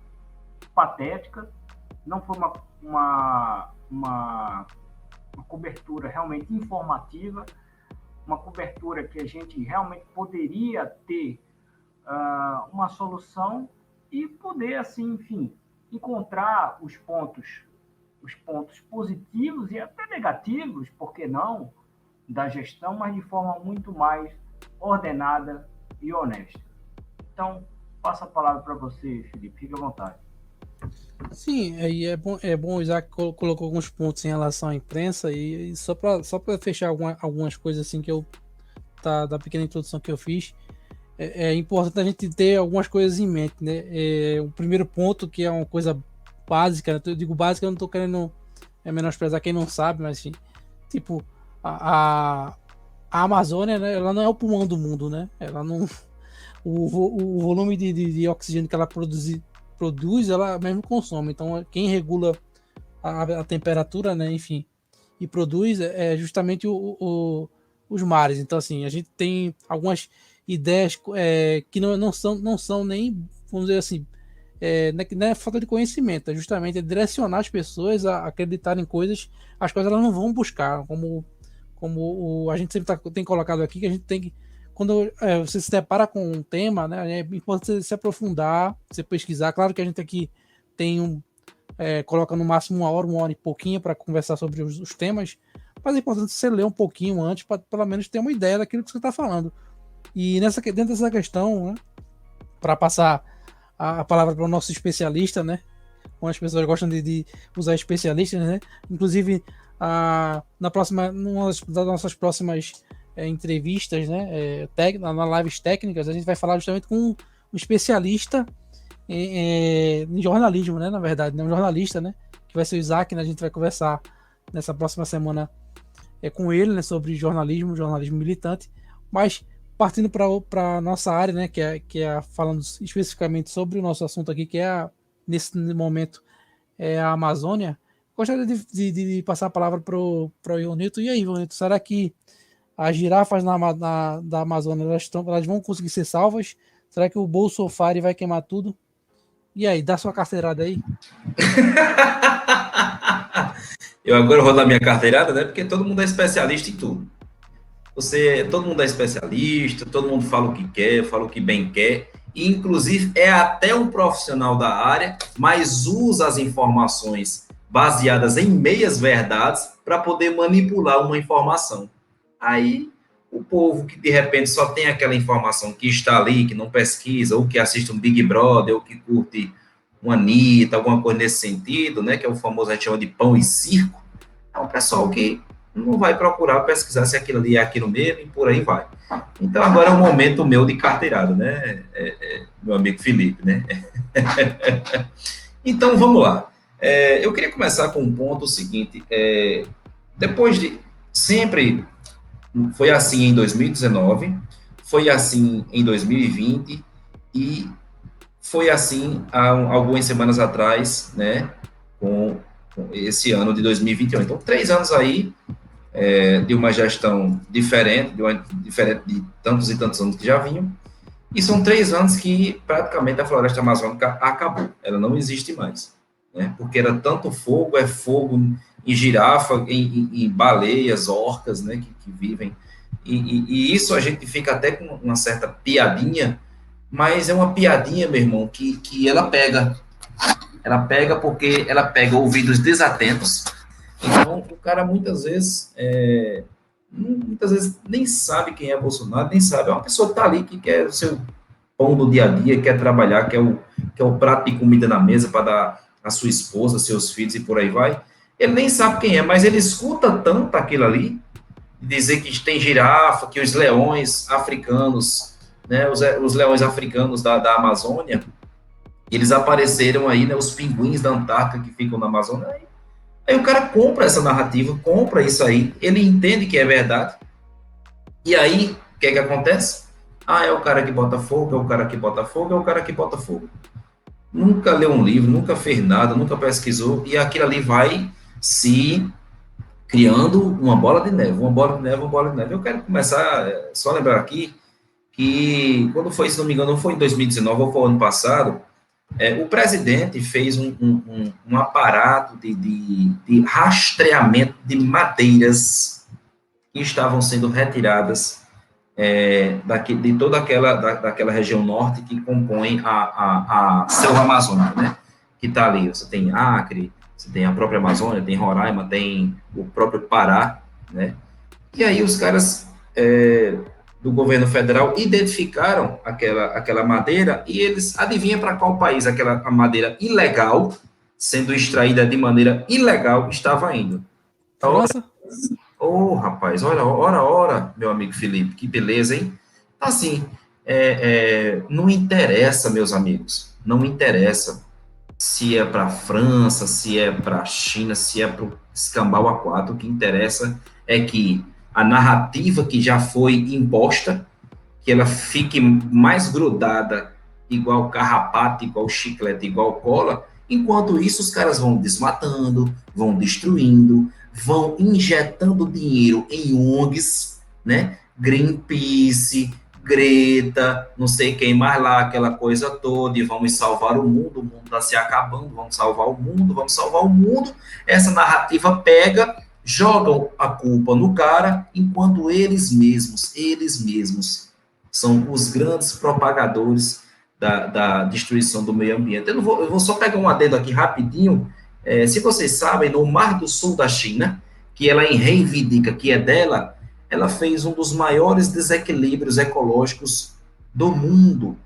patética, não foi uma cobertura realmente informativa, uma cobertura que a gente realmente poderia ter uma solução e poder, assim, enfim, encontrar os pontos positivos e até negativos, por que não, da gestão, mas de forma muito mais ordenada e honesta. Então, passo a palavra para você, Felipe, fique à vontade. Sim, aí é bom o Isaac colocou alguns pontos em relação à imprensa e só para fechar algumas coisas assim que da pequena introdução que eu fiz, é importante a gente ter algumas coisas em mente, né? O primeiro ponto, que é uma coisa básica, eu digo básica, eu não estou querendo menosprezar quem não sabe, mas assim, tipo, a Amazônia, né, ela não é o pulmão do mundo, né? Ela não, o volume de oxigênio que ela produz, ela mesmo consome. Então, quem regula a temperatura, né, enfim, e produz é justamente os mares. Então, assim, a gente tem algumas ideias que não são nem, vamos dizer assim, não é falta de conhecimento, é justamente direcionar as pessoas a acreditarem em coisas, as coisas elas não vão buscar, como a gente sempre tem colocado aqui, que a gente tem que, quando você se depara com um tema, né, é importante você se aprofundar, você pesquisar. Claro que a gente aqui tem coloca no máximo uma hora e pouquinho para conversar sobre os temas, mas é importante você ler um pouquinho antes, para pelo menos ter uma ideia daquilo que você está falando. E dentro dessa questão, né, para passar a palavra para o nosso especialista, né, como as pessoas gostam de usar especialistas, né, inclusive numa das nossas próximas entrevistas, né, nas lives técnicas, a gente vai falar justamente com um especialista em jornalismo, né, na verdade, né, um jornalista, né, que vai ser o Isaac, né, a gente vai conversar nessa próxima semana com ele, né, sobre jornalismo militante, mas partindo para a nossa área, né, que é falando especificamente sobre o nosso assunto aqui, que nesse momento a Amazônia. Gostaria de passar a palavra para o Ionito. E aí, Ionito, será que as girafas da Amazônia elas vão conseguir ser salvas? Será que o Bolsonaro vai queimar tudo? E aí, dá sua carteirada aí. Eu agora vou dar minha carteirada, né? Porque todo mundo é especialista em tudo. Todo mundo é especialista, todo mundo fala o que quer, fala o que bem quer, e inclusive é até um profissional da área, mas usa as informações baseadas em meias verdades para poder manipular uma informação. Aí, o povo que de repente só tem aquela informação que está ali, que não pesquisa, ou que assiste um Big Brother, ou que curte uma Anitta, alguma coisa nesse sentido, né, que é o famoso, a gente chama de pão e circo, é um pessoal que não vai procurar pesquisar se aquilo ali é aquilo mesmo e por aí vai. Então, agora é o momento meu de carteirada, né, meu amigo Felipe, né? Então, vamos lá. Eu queria começar com um ponto seguinte, depois de sempre foi assim em 2019, foi assim em 2020 e foi assim há algumas semanas atrás, né, com esse ano de 2021. Então, 3 anos aí de uma gestão diferente, diferente de tantos e tantos anos que já vinham, e são 3 anos que praticamente a floresta amazônica acabou, ela não existe mais, né, porque era tanto fogo, fogo em girafa, em baleias, orcas, né, que vivem, e isso a gente fica até com uma certa piadinha, mas é uma piadinha, meu irmão, que ela pega. Ela pega porque ela pega ouvidos desatentos. Então, o cara muitas vezes nem sabe quem é Bolsonaro, nem sabe. É uma pessoa que está ali, que quer o seu pão do dia a dia, quer trabalhar, quer o prato de comida na mesa para dar à sua esposa, seus filhos e por aí vai. Ele nem sabe quem é, mas ele escuta tanto aquilo ali, dizer que tem girafa, que os leões africanos, né, os leões africanos da Amazônia, eles apareceram aí, né, os pinguins da Antártica que ficam na Amazônia. Aí o cara compra essa narrativa, compra isso aí, ele entende que é verdade. E aí, o que é que acontece? É o cara que bota fogo, é o cara que bota fogo, é o cara que bota fogo. Nunca leu um livro, nunca fez nada, nunca pesquisou, e aquilo ali vai se criando uma bola de neve, uma bola de neve, uma bola de neve. Eu quero começar, só lembrar aqui, que quando foi, se não me engano, não foi em 2019 ou foi ano passado, o presidente fez um aparato de rastreamento de madeiras que estavam sendo retiradas de toda daquela região norte que compõe a selva amazônica, né? Que está ali, você tem Acre, você tem a própria Amazônia, tem Roraima, tem o próprio Pará, né? E aí os caras do governo federal identificaram aquela madeira e eles adivinham para qual país a madeira ilegal, sendo extraída de maneira ilegal, estava indo. Nossa. Rapaz, ora, meu amigo Felipe, que beleza, hein? Assim, não interessa, meus amigos, não interessa se é para a França, se é para a China, se é para o escambau A4, o que interessa é que a narrativa que já foi imposta, que ela fique mais grudada, igual carrapato, igual chiclete, igual cola, enquanto isso os caras vão desmatando, vão destruindo, vão injetando dinheiro em ONGs, né? Greenpeace, Greta, não sei quem mais lá, aquela coisa toda, e vamos salvar o mundo está se acabando, vamos salvar o mundo. Essa narrativa pega, jogam a culpa no cara, enquanto eles mesmos são os grandes propagadores da destruição do meio ambiente. Eu vou só pegar um adendo aqui rapidinho. Se vocês sabem, no Mar do Sul da China, que ela reivindica que é dela, ela fez um dos maiores desequilíbrios ecológicos do mundo,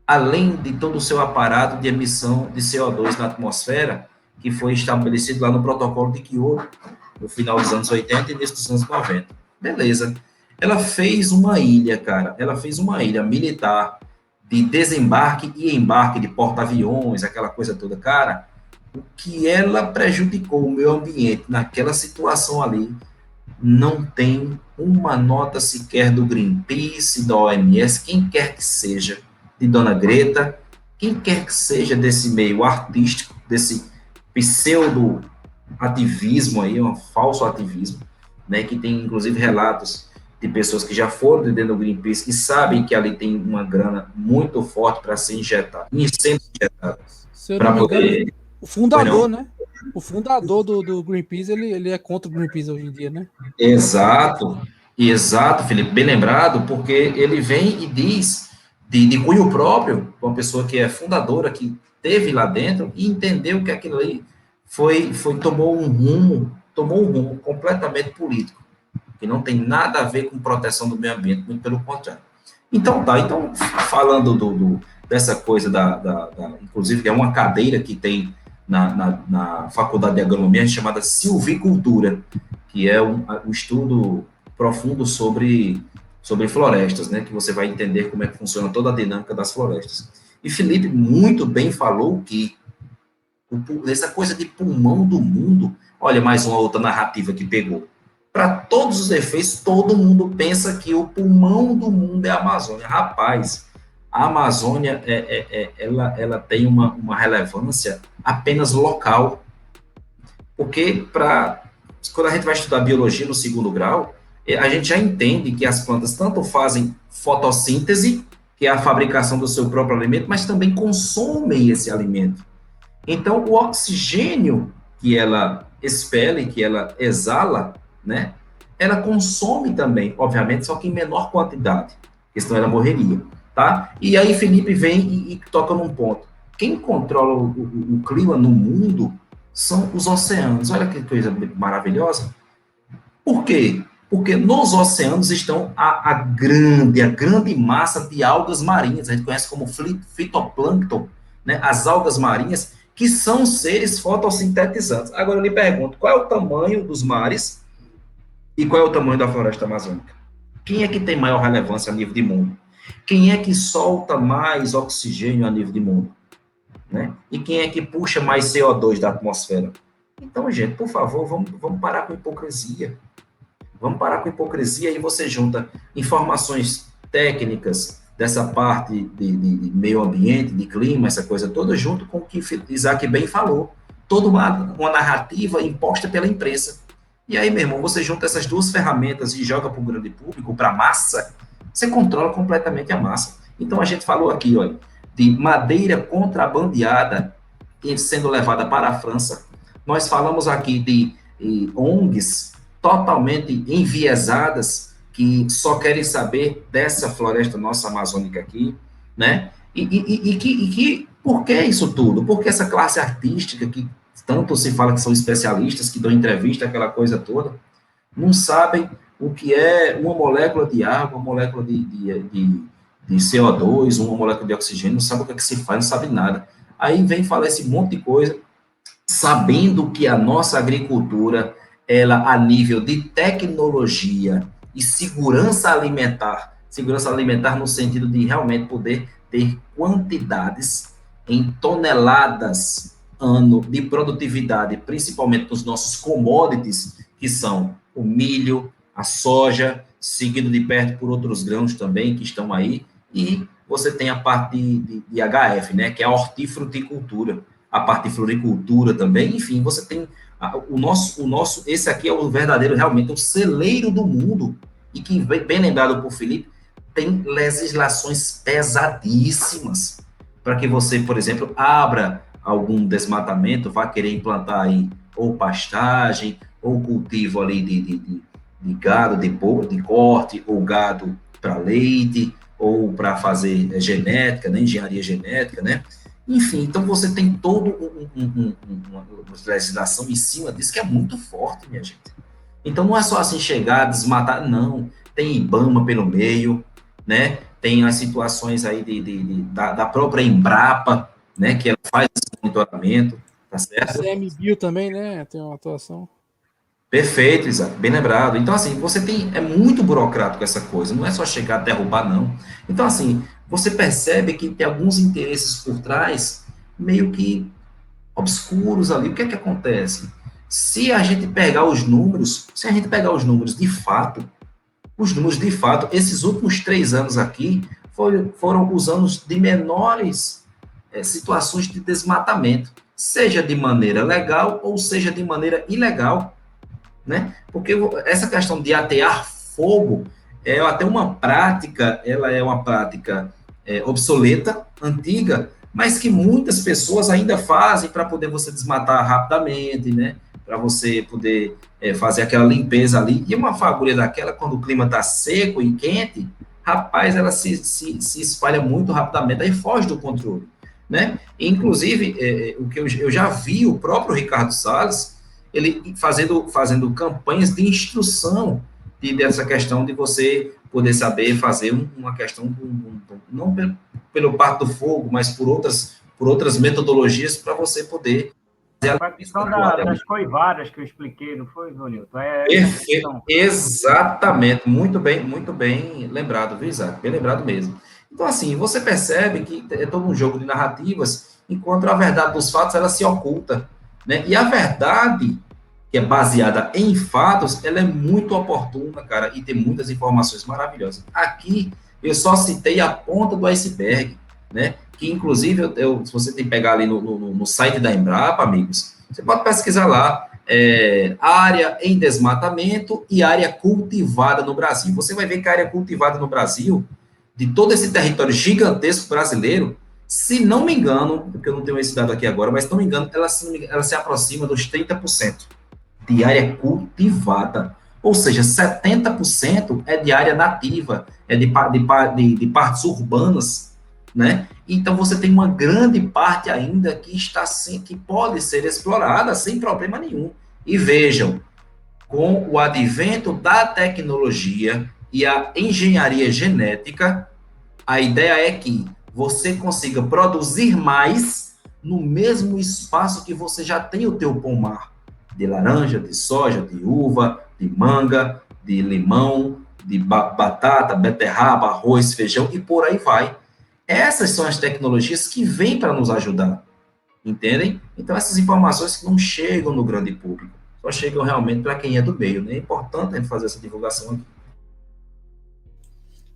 além de todo o seu aparato de emissão de CO2 na atmosfera, que foi estabelecido lá no protocolo de Kyoto, no final dos anos 80 e início dos anos 90. Beleza. Ela fez uma ilha, cara, militar, de desembarque e embarque de porta-aviões, aquela coisa toda, cara. O que ela prejudicou o meio ambiente naquela situação ali, não tem uma nota sequer do Greenpeace, da OMS, quem quer que seja, de Dona Greta, quem quer que seja desse meio artístico, desse pseudo-ativismo aí, um falso ativismo, né, que tem inclusive relatos de pessoas que já foram de dentro do Greenpeace, que sabem que ali tem uma grana muito forte para ser injetada, para poder... O fundador, né? O fundador do Greenpeace, ele é contra o Greenpeace hoje em dia, né? Exato, Felipe, bem lembrado, porque ele vem e diz, de cunho próprio, uma pessoa que é fundadora, que teve lá dentro, e entendeu que aquilo ali tomou um rumo completamente político, que não tem nada a ver com proteção do meio ambiente, muito pelo contrário. Então, falando dessa coisa inclusive, que é uma cadeira que tem na Faculdade de Agronomia, chamada silvicultura, que é um estudo profundo sobre florestas, né, que você vai entender como é que funciona toda a dinâmica das florestas. E Felipe muito bem falou que essa coisa de pulmão do mundo, olha mais uma outra narrativa que pegou. Para todos os efeitos, todo mundo pensa que o pulmão do mundo é a Amazônia. Rapaz, a Amazônia ela tem uma relevância apenas local, porque quando a gente vai estudar biologia no segundo grau, a gente já entende que as plantas tanto fazem fotossíntese, que é a fabricação do seu próprio alimento, mas também consomem esse alimento. Então, o oxigênio que ela expele, que ela exala, né, ela consome também, obviamente, só que em menor quantidade, porque senão ela morreria. tá? E aí Felipe vem e toca num ponto. Quem controla o clima no mundo são os oceanos. Olha que coisa maravilhosa. Por quê? Porque nos oceanos estão a grande massa de algas marinhas, a gente conhece como fitoplâncton, né? As algas marinhas, que são seres fotossintetizantes. Agora eu lhe pergunto, qual é o tamanho dos mares e qual é o tamanho da floresta amazônica? Quem é que tem maior relevância a nível de mundo? Quem é que solta mais oxigênio a nível de mundo? Né? E quem é que puxa mais CO2 da atmosfera? Então, gente, por favor, vamos parar com hipocrisia. Vamos parar com hipocrisia e você junta informações técnicas dessa parte de meio ambiente, de clima, essa coisa toda, junto com o que Isaac bem falou. Toda uma narrativa imposta pela imprensa. E aí, meu irmão, você junta essas duas ferramentas e joga para o grande público, para a massa, você controla completamente a massa. Então, a gente falou aqui, olha, de madeira contrabandeada sendo levada para a França. Nós falamos aqui de ONGs totalmente enviesadas, que só querem saber dessa floresta nossa amazônica aqui, né? E por que isso tudo? Por que essa classe artística, que tanto se fala que são especialistas, que dão entrevista, aquela coisa toda, não sabem o que é uma molécula de água, uma molécula de CO2, uma molécula de oxigênio, não sabe o que é que se faz, não sabe nada. Aí vem falar esse monte de coisa, sabendo que a nossa agricultura, ela, a nível de tecnologia e segurança alimentar no sentido de realmente poder ter quantidades em toneladas ano de produtividade, principalmente nos nossos commodities, que são o milho, a soja, seguido de perto por outros grãos também que estão aí, e você tem a parte de HF, né, que é a hortifruticultura, a parte de floricultura também, enfim, você tem esse aqui é o verdadeiro, realmente, o celeiro do mundo, e que, bem lembrado por Felipe, tem legislações pesadíssimas para que você, por exemplo, abra algum desmatamento, vá querer implantar aí ou pastagem, ou cultivo ali de gado, de corte, ou gado para leite, ou para fazer genética, né, engenharia genética, né? Enfim, então você tem todo uma legislação em cima disso que é muito forte, minha gente. Então não é só assim chegar, desmatar, não. Tem IBAMA pelo meio, né? Tem as situações aí da própria Embrapa, né? Que ela faz esse monitoramento, tá certo? CMBio também, né? Tem uma atuação. Perfeito, Isaac, bem lembrado. Então, assim, é muito burocrático essa coisa, não é só chegar a derrubar, não. Então, assim, você percebe que tem alguns interesses por trás, meio que obscuros ali. O que é que acontece? Se a gente pegar os números de fato, esses últimos 3 anos aqui foram os anos de menores situações de desmatamento, seja de maneira legal ou seja de maneira ilegal, né? Porque essa questão de atear fogo é até uma prática, ela é uma prática obsoleta, antiga, mas que muitas pessoas ainda fazem para poder você desmatar rapidamente, né? Para você poder fazer aquela limpeza ali. E uma fagulha daquela, quando o clima está seco e quente, rapaz, ela se espalha muito rapidamente, aí foge do controle, né? E, inclusive, o que eu já vi o próprio Ricardo Salles, ele fazendo campanhas de instrução dessa questão de você poder saber fazer uma questão, não pelo parte do fogo, mas por outras metodologias para você poder fazer a questão das coivadas que eu expliquei, não foi, Zonilton? Perfeito, exatamente, muito bem lembrado, viu, Isaac? Bem lembrado mesmo. Então, assim, você percebe que é todo um jogo de narrativas, enquanto a verdade dos fatos, ela se oculta, né? E a verdade, que é baseada em fatos, ela é muito oportuna, cara, e tem muitas informações maravilhosas. Aqui, eu só citei a ponta do iceberg, né? Que, inclusive, se você tem que pegar ali no site da Embrapa, amigos, você pode pesquisar lá, área em desmatamento e área cultivada no Brasil. Você vai ver que a área cultivada no Brasil, de todo esse território gigantesco brasileiro, se não me engano, porque eu não tenho esse dado aqui agora, mas se não me engano, ela se aproxima dos 30% de área cultivada. Ou seja, 70% é de área nativa, é de partes urbanas, né? Então você tem uma grande parte ainda que está que pode ser explorada sem problema nenhum. E vejam, com o advento da tecnologia e a engenharia genética, a ideia é que você consiga produzir mais no mesmo espaço que você já tem o teu pomar, de laranja, de soja, de uva, de manga, de limão, de batata, beterraba, arroz, feijão e por aí vai. Essas são as tecnologias que vêm para nos ajudar, entendem? Então essas informações que não chegam no grande público, só chegam realmente para quem é do meio, né? É importante a gente fazer essa divulgação aqui.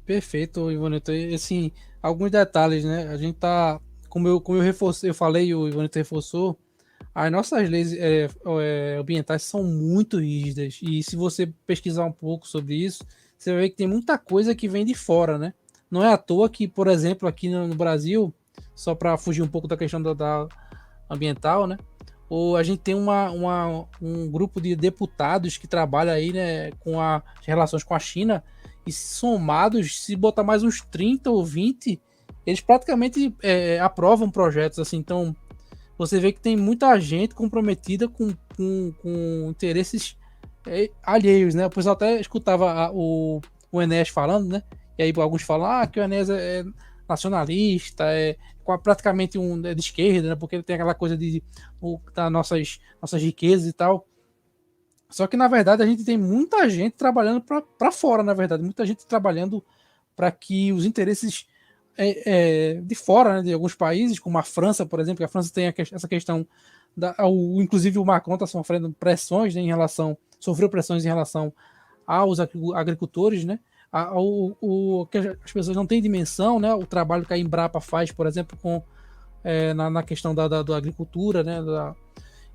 Perfeito, Ivonito. E, assim, alguns detalhes, né? A gente tá, como eu reforcei, eu falei, o Ivonito reforçou, as nossas leis ambientais são muito rígidas. E se você pesquisar um pouco sobre isso, você vai ver que tem muita coisa que vem de fora, né? Não é à toa que, por exemplo, aqui no Brasil, só para fugir um pouco da questão da ambiental, né? Ou a gente tem um grupo de deputados que trabalha aí, né, com as relações com a China, e somados, se botar mais uns 30 ou 20, eles praticamente aprovam projetos, assim. Então, você vê que tem muita gente comprometida com interesses alheios, né? O pessoal até escutava o Enéas falando, né? E aí alguns falam que o Enéas é nacionalista, praticamente de esquerda, né? Porque ele tem aquela coisa das nossas riquezas e tal. Só que, na verdade, a gente tem muita gente trabalhando para fora, na verdade. Muita gente trabalhando para que os interesses de fora, né, de alguns países, como a França, por exemplo, que a França tem essa questão, inclusive o Macron está sofrendo pressões, né, sofreu pressões em relação aos agricultores, né, que as pessoas não têm dimensão, né, o trabalho que a Embrapa faz, por exemplo, na questão da agricultura, né,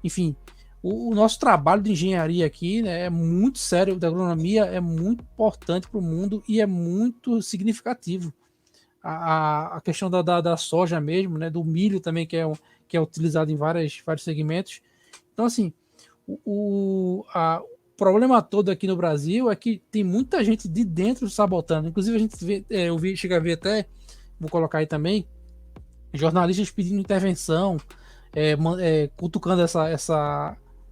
enfim. O nosso trabalho de engenharia aqui, né, é muito sério, da agronomia é muito importante para o mundo e é muito significativo. A questão da soja mesmo, né, do milho também, que é utilizado em vários segmentos. Então, assim, o problema todo aqui no Brasil é que tem muita gente de dentro sabotando. Inclusive, a gente chega a ver até, vou colocar aí também, jornalistas pedindo intervenção, cutucando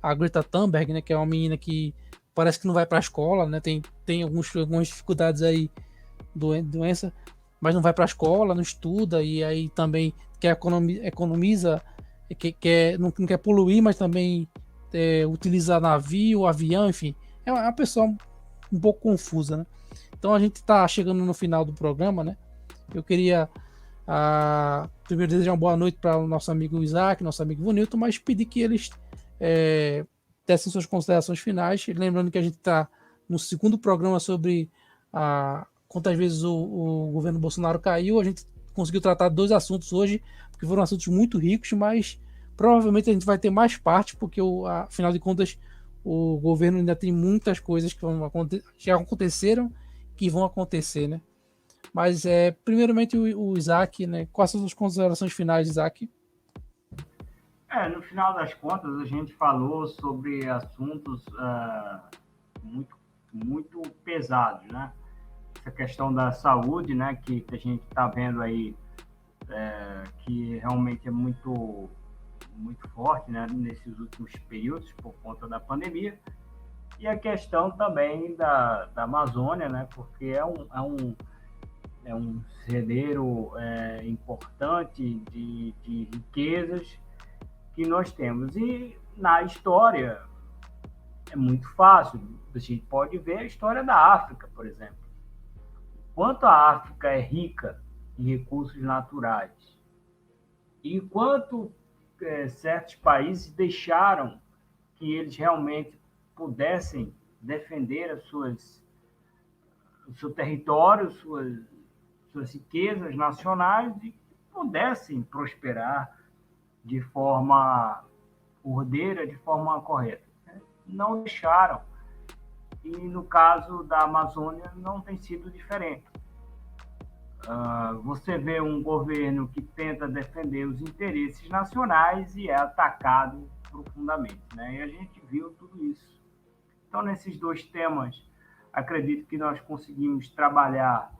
a Greta Thunberg, né, que é uma menina que parece que não vai para a escola, né, tem algumas dificuldades aí, doença, mas não vai para a escola, não estuda, e aí também economiza, não quer poluir, mas também utiliza navio, avião, enfim. É uma pessoa um pouco confusa, né? Então a gente está chegando no final do programa, né? Eu queria primeiro desejar uma boa noite para o nosso amigo Isaac, nosso amigo Vonilton, mas pedir que eles dessem suas considerações finais. Lembrando que a gente está no segundo programa sobre quantas vezes o governo Bolsonaro caiu. A gente conseguiu tratar 2 assuntos hoje, porque foram assuntos muito ricos, mas provavelmente a gente vai ter mais partes, porque afinal de contas o governo ainda tem muitas coisas que já aconteceram, que vão acontecer, né? Mas primeiramente o Isaac, né? Quais são as suas considerações finais, Isaac? No final das contas, a gente falou sobre assuntos muito, muito pesados, né? Essa questão da saúde, né? Que a gente está vendo aí, que realmente é muito, muito forte, né? Nesses últimos períodos, por conta da pandemia. E a questão também da Amazônia, né? Porque é um celeiro importante de riquezas que nós temos. E na história é muito fácil. A gente pode ver a história da África, por exemplo. Quanto a África é rica em recursos naturais e quanto certos países deixaram que eles realmente pudessem defender o seu território, suas riquezas nacionais e pudessem prosperar de forma ordeira, de forma correta. Não deixaram. E no caso da Amazônia não tem sido diferente. Você vê um governo que tenta defender os interesses nacionais e é atacado profundamente, né? E a gente viu tudo isso. Então, nesses dois temas, acredito que nós conseguimos trabalhar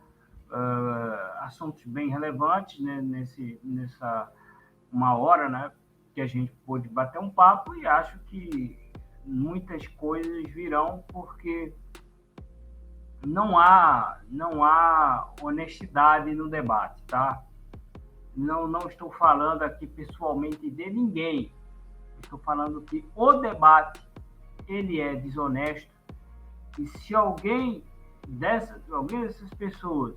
assuntos bem relevantes, né, nessa uma hora, né, que a gente pôde bater um papo, e acho que muitas coisas virão, porque não há honestidade no debate, tá? Não estou falando aqui pessoalmente de ninguém. Estou falando que o debate ele é desonesto, e se alguém dessas pessoas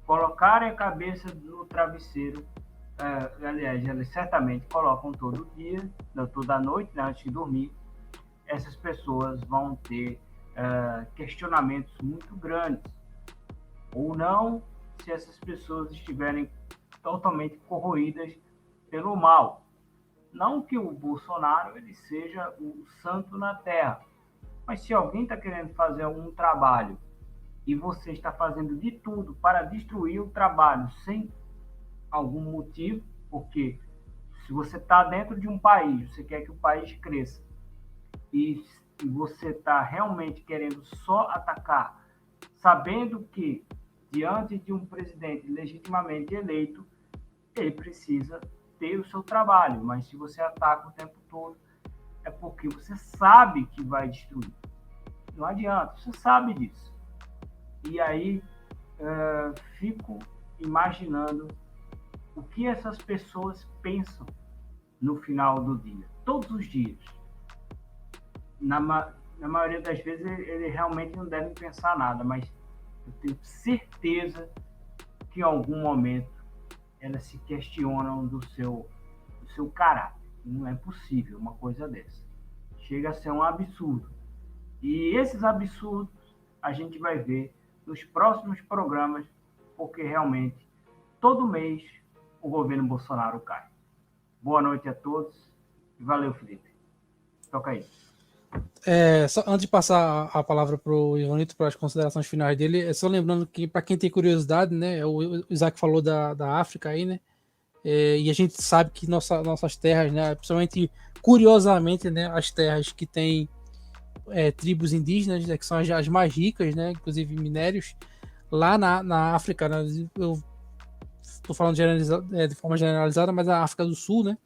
colocarem a cabeça no travesseiro, aliás, elas certamente colocam todo dia, toda noite, né, antes de dormir, essas pessoas vão ter questionamentos muito grandes. Ou não, se essas pessoas estiverem totalmente corroídas pelo mal. Não que o Bolsonaro ele seja o santo na terra, mas se alguém está querendo fazer algum trabalho e você está fazendo de tudo para destruir o trabalho sem algum motivo, porque se você está dentro de um país, você quer que o país cresça, e você está realmente querendo só atacar, sabendo que, diante de um presidente legitimamente eleito, ele precisa ter o seu trabalho, mas se você ataca o tempo todo, é porque você sabe que vai destruir. Não adianta, você sabe disso. E aí, fico imaginando o que essas pessoas pensam no final do dia, todos os dias. Na maioria das vezes, eles realmente não devem pensar nada, mas eu tenho certeza que em algum momento elas se questionam do seu caráter. Não é possível uma coisa dessa. Chega a ser um absurdo. E esses absurdos a gente vai ver nos próximos programas, porque realmente todo mês o governo Bolsonaro cai. Boa noite a todos e valeu, Felipe. Toca aí. Só antes de passar a palavra para o Ivanilton para as considerações finais dele, só lembrando que, para quem tem curiosidade, né, o Isaac falou da África aí, né, e a gente sabe que nossas terras, né, principalmente, curiosamente, né, as terras que têm tribos indígenas, né, que são as mais ricas, né, inclusive minérios, lá na África, né, eu estou falando de forma generalizada, mas a África do Sul, né,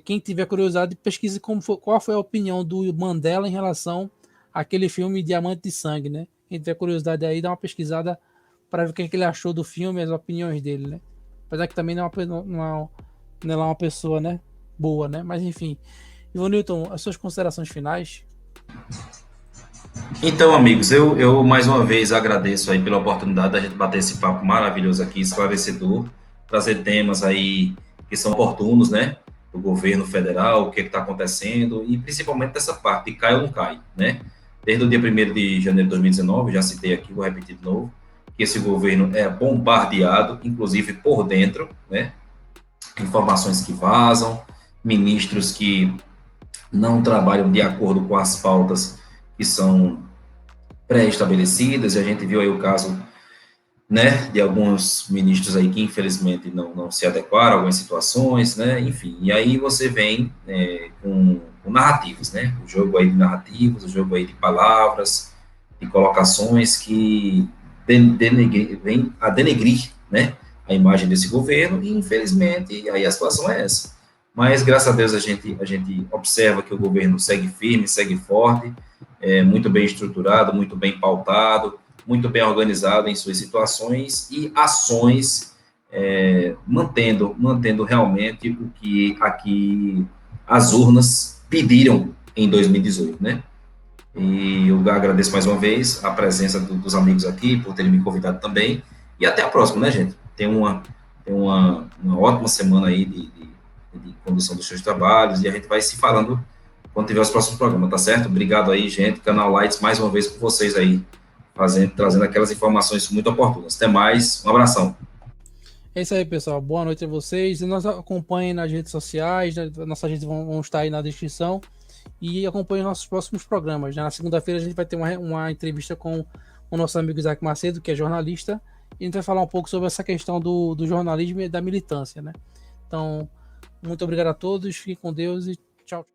quem tiver curiosidade, pesquise qual foi a opinião do Mandela em relação àquele filme Diamante de Sangue, né? Quem tiver curiosidade aí, dá uma pesquisada para ver o que ele achou do filme, as opiniões dele, né? Apesar que também não é uma pessoa, né, boa, né? Mas enfim. Ivanilton, as suas considerações finais? Então, amigos, eu mais uma vez agradeço aí pela oportunidade da gente bater esse papo maravilhoso aqui, esclarecedor, trazer temas aí que são oportunos, né? Do governo federal, o que está acontecendo, e principalmente dessa parte, de cai ou não cai, né? Desde o dia 1º de janeiro de 2019, já citei aqui, vou repetir de novo, que esse governo é bombardeado, inclusive por dentro, né? Informações que vazam, ministros que não trabalham de acordo com as pautas que são pré-estabelecidas, e a gente viu aí o caso, né, de alguns ministros aí que infelizmente não se adequaram a algumas situações, né, enfim, e aí você vem com narrativas, né, o jogo aí de narrativas, o jogo aí de palavras, de colocações que vem a denegrir, né, a imagem desse governo, e infelizmente aí a situação é essa. Mas graças a Deus a gente observa que o governo segue firme, segue forte, muito bem estruturado, muito bem pautado, muito bem organizado em suas situações e ações, mantendo realmente o que aqui as urnas pediram em 2018, né? E eu agradeço mais uma vez a presença dos amigos aqui, por terem me convidado também, e até a próxima, né, gente? Tem uma ótima semana aí de condução dos seus trabalhos, e a gente vai se falando quando tiver os próximos programas, tá certo? Obrigado aí, gente, Canal Lights, mais uma vez com vocês aí, trazendo aquelas informações muito oportunas. Até mais, um abração. É isso aí, pessoal. Boa noite a vocês. E nos acompanhem nas redes sociais, né? Nossas redes vão estar aí na descrição. E acompanhem nossos próximos programas, né? Na segunda-feira a gente vai ter uma entrevista com o nosso amigo Isaac Macedo, que é jornalista, e a gente vai falar um pouco sobre essa questão do jornalismo e da militância, né? Então, muito obrigado a todos, fiquem com Deus e tchau.